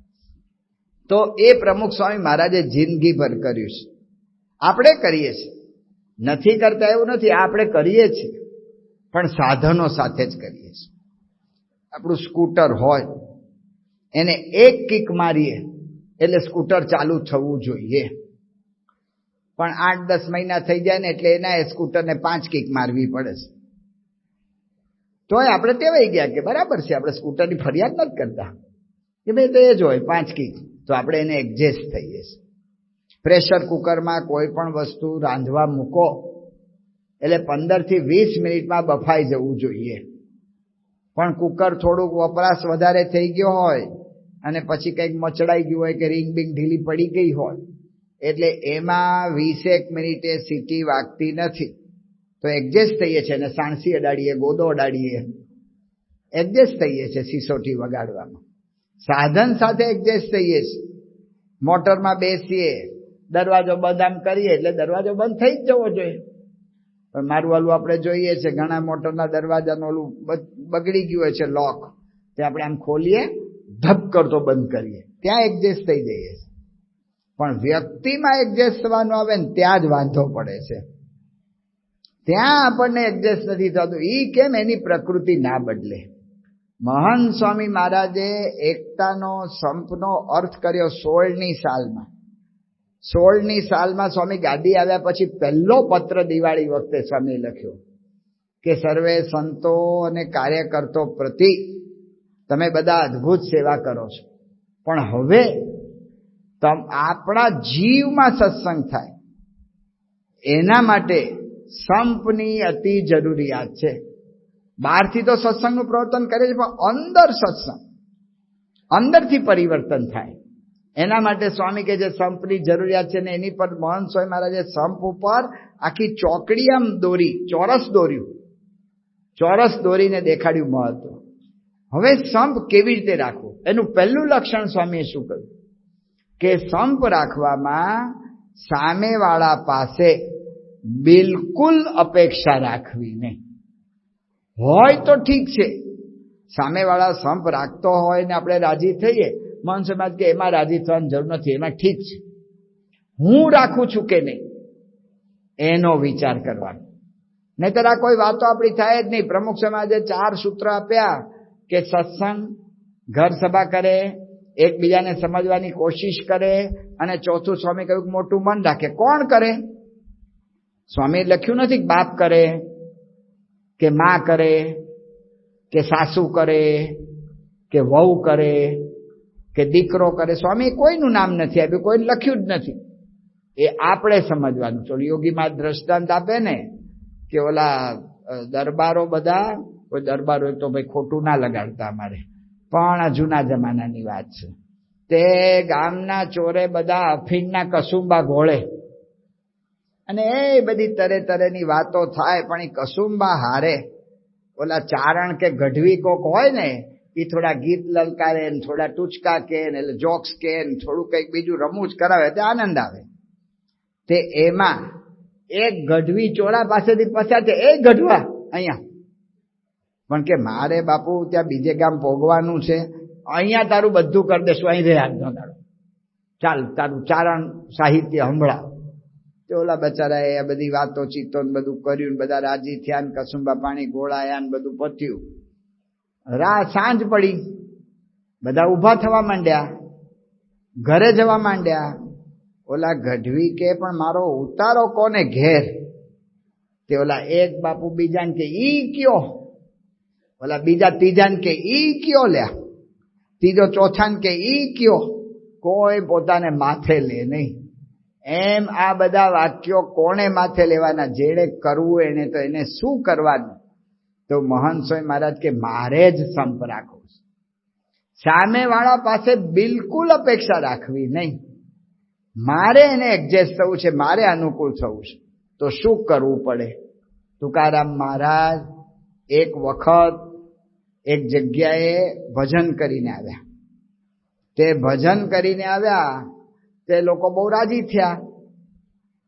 [SPEAKER 1] તો એ પ્રમુખ સ્વામી મહારાજે જિંદગીભર કર્યું છે. આપણે કરીએ છીએ, નથી કરતા એવું નથી, આપણે કરીએ છીએ, પણ સાધનો સાથે જ કરીએ છીએ. આપણું સ્કૂટર હોય, એને એક કિક મારીએ એટલે સ્કૂટર ચાલુ થવું જોઈએ, પણ 8-10 મહિના થઈ જાય ને એટલે એના સ્કૂટરને 5 કિક મારવી પડે છે. તોય આપણે ટેવાઈ ગયા કે બરાબર છે, આપણે સ્કૂટરની ફરિયાદ નથી કરતા કે ભાઈ તો એ જ હોય 5 કિક, તો આપણે એને એડજસ્ટ થઈએ છીએ. પ્રેશર કુકરમાં કોઈ પણ વસ્તુ રાંધવા મૂકો એટલે 15 થી 20 મિનિટમાં બફાઈ જવું જોઈએ, પણ કુકર થોડુંક વપરાશ વધારે થઈ ગયો હોય અને પછી કંઈક મચડાઈ ગયું હોય કે રીંગ બીંગ ઢીલી પડી ગઈ હોય એટલે એમાં 20 મિનિટે સીટી વાગતી નથી, તો એડજસ્ટ થઈએ છીએ. અને સાણસી અડાડીએ, ગોદો અડાડીએ, એડજસ્ટ થઈએ છીએ સિસોટી વગાડવામાં. સાધન સાથે એડજસ્ટ થઈએ છીએ. મોટરમાં બેસીએ, દરવાજો બંધ આમ કરીએ એટલે દરવાજો બંધ થઈ જ જવો જોઈએ, પણ મારું વાલું આપણે જોઈએ છે ઘણા મોટરના દરવાજાનું ઓલું બગડી ગયું હોય છે લોક, તે આપણે આમ ખોલીએ, ધપ કરતો બંધ કરીએ, ત્યાં એડજસ્ટ થઈ જઈએ. પણ વ્યક્તિમાં એડજસ્ટ થવાનું આવે ને ત્યાં જ વાંધો પડે છે, ત્યાં આપણને એડજસ્ટ નથી થતું. એ કેમ? એની પ્રકૃતિ ના બદલે. મહાન સ્વામી મહારાજે એકતાનો, સંપનો અર્થ કર્યો 16મી સાલમાં. 16મી સાલમાં સ્વામી ગાદી આવ્યા પછી પહેલો પત્ર દિવાળી વખતે સ્વામી લખ્યો કે સર્વે સંતો અને કાર્યકર્તો પ્રતિ તમે બધા અદ્ભુત સેવા કરો છો, પણ હવે આપણા જીવમાં સત્સંગ થાય એના માટે સંપની અતિ જરૂરિયાત છે. બહારથી તો સત્સંગનું પ્રવર્તન કરે છે, પણ અંદર સત્સંગ, અંદરથી પરિવર્તન થાય એના માટે સ્વામી કે જે સંપની જરૂરિયાત છે ને એની પર મહંત સ્વામી મહારાજે સંપ ઉપર આખી ચોકડી આમ દોરી, ચોરસ દોર્યું, ચોરસ દોરીને દેખાડ્યું મહત્વ. હવે સંપ કેવી રીતે રાખવું એનું પહેલું લક્ષણ સ્વામીએ શું કહ્યું કે સંપ રાખવામાં સામેવાળા પાસે બિલકુલ અપેક્ષા રાખવી નહીં. હોય તો ઠીક છે, સામેવાળા સંપ રાખતો હોય ને આપણે રાજી થઈએ, મન સમાજ કે એમાં રાજી થવાની જરૂર નથી, એમાં ઠીક છે, હું રાખું છું કે નહીં એનો વિચાર કરવાનો. નહીતર આ કોઈ વાતો આપણી થાય જ નહીં. પ્રમુખ સમાજે 4 સૂત્ર આપ્યા કે સત્સંગ, ઘર સભા કરે, એકબીજાને સમજવાની કોશિશ કરે, અને ચોથું સ્વામી કહ્યું મોટું મન રાખે. કોણ કરે? સ્વામી લખ્યું નથી બાપ કરે કે માં કરે કે સાસુ કરે કે વહુ કરે કે દીકરો કરે. સ્વામી કોઈનું નામ નથી આપ્યું, કોઈને લખ્યું જ નથી. એ આપણે સમજવાનું. ચલો યોગીમાં દ્રષ્ટાંત આપે ને કે ઓલા દરબારો બધા, કોઈ દરબાર હોય તો ભાઈ ખોટું ના લગાડતા અમારે, પણ આ જૂના જમાનાની વાત છે. તે ગામના ચોરે બધા અફીણના કસુંબા ઘોળે અને એ બધી તરે તરેની વાતો થાય, પણ એ કસુંબા હારે ઓલા ચારણ કે ગઢવી કોક હોય ને એ થોડા ગીત લલકારે ને થોડા ટૂચકા કે ને એટલે જોક્સ કે ને થોડું કંઈક બીજું રમૂજ કરાવે તે આનંદ આવે. તે એમાં એક ગઢવી ચોરા પાસેથી પસાર છે, એ ગઢવા અહીંયા પણ કે મારે બાપુ ત્યાં બીજે ગામ ભોગવાનું છે, અહીંયા તારું બધું કરી દેશું, અહીં રે આજનો દાડો, ચાલ તારું ચારણ સાહિત્ય સંભળાવ. તે ઓલા બચારા એ બધી વાતો ચીતો ને બધું કર્યું, બધા રાજી થયા ને કસુંબા પાણી ગોળાયા ને બધું પત્યું. સાંજ પડી, બધા ઊભા થવા માંડ્યા, ઘરે જવા માંડ્યા. ઓલા ગઢવી કે પણ મારો ઉતારો કોને ઘેર? તે ઓલા એક બાપુ બીજાને કે ઈ કયો, ઓલા બીજા ત્રીજાને કે ઈ કયો લ્યા, ત્રીજો ચોથાને કે ઈ કયો. કોઈ પોતાને માથે લે નહીં. એમ આ બધા વાક્યો કોણે માથે લેવાના? જેણે કરવું એને તો એને શું કરવાનું? તો મહંત સ્વામી મહારાજ કે મારે જ સંપ રાખવો છે, સામેવાળા પાસે બિલકુલ અપેક્ષા રાખવી નહીં, મારે એને એડજસ્ટ થવું છે, મારે અનુકૂળ થવું છે. તો શું કરવું પડે? તુકારામ મહારાજ એક વખત એક જગ્યાએ ભજન કરીને આવ્યા. તે ભજન કરીને આવ્યા તે લોકો બહુ રાજી થયા.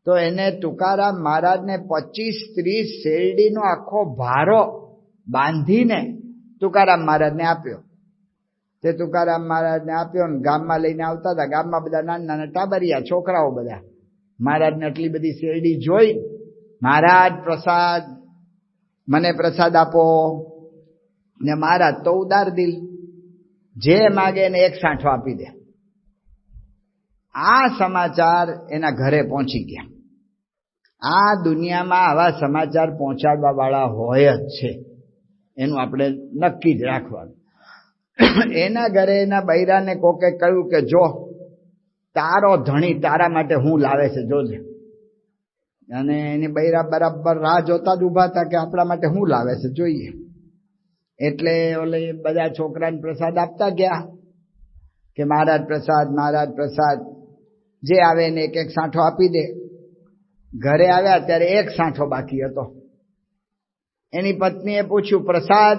[SPEAKER 1] તો એને તુકારામ મહારાજને 25-30 શેરડીનો આખો ભારો બાંધીને તુકારામ મહારાજને આપ્યો. તે તુકારામ મહારાજને આપ્યો ને ગામમાં લઈને આવતા હતા. ગામમાં બધા નાના નાના ટાબરિયા છોકરાઓ બધા મહારાજને આટલી બધી શેરડી જોઈ, મહારાજ પ્રસાદ, મને પ્રસાદ આપો. ને મહારાજ તો ઉદાર દિલ, જે માગે એને એક સાંઠો આપી દે. આ સમાચાર એના ઘરે પહોંચી ગયા. આ દુનિયામાં આવા સમાચાર પહોંચાડવા વાળા હોય જ છે, એનું આપણે નક્કી જ રાખવાનું. એના ઘરે એના બૈરાને કોકે કહ્યું કે જો તારો ધણી તારા માટે હું લાવે છે જોજે. અને એની બૈરા બરાબર રાહ જોતા જ ઉભા હતા કે આપણા માટે હું લાવે છે જોઈએ. એટલે ઓલે બધા છોકરાને પ્રસાદ આપતા ગયા કે મહારાજ પ્રસાદ, મહારાજ પ્રસાદ. જે આવે એને એક એક સાંઠો આપી દે. ઘરે આવ્યા ત્યારે એક સાંઠો બાકી હતો. એની પત્નીએ પૂછ્યું પ્રસાદ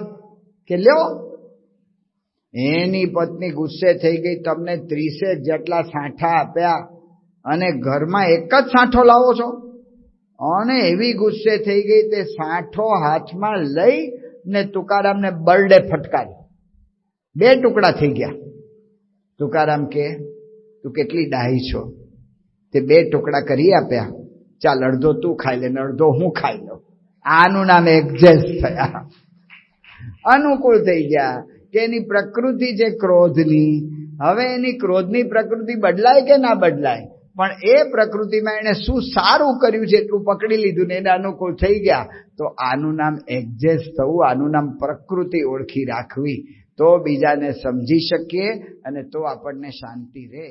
[SPEAKER 1] કે લ્યો. એની પત્ની ગુસ્સે થઈ ગઈ, તમને 30 જેટલા સાંઠા આપ્યા અને ઘરમાં એક જ સાંઠો લાવો છો. અને એવી ગુસ્સે થઈ ગઈ તે સાંઠો હાથમાં લઈ ને તુકારામને બરડે ફટકારી. 2 ટુકડા થઈ ગયા. તુકારામ કે તું કેટલી ડાહી છો, તે 2 ટુકડા કરી આપ્યા. ચાલ અડધો તું ખાઈ લે ને અડધો હું ખાઈ લઉં. આનું નામ એડજસ્ટ થયા, અનુકૂળ થઈ ગયા. કે એની પ્રકૃતિ છે ક્રોધની, હવે એની ક્રોધની પ્રકૃતિ બદલાય કે ના બદલાય, પણ એ પ્રકૃતિમાં એને શું સારું કર્યું છે એટલું પકડી લીધું ને એને અનુકૂળ થઈ ગયા. તો આનું નામ એડજસ્ટ થવું, આનું નામ પ્રકૃતિ ઓળખી રાખવી. તો બીજાને સમજી શકીએ અને તો આપણને શાંતિ રહે.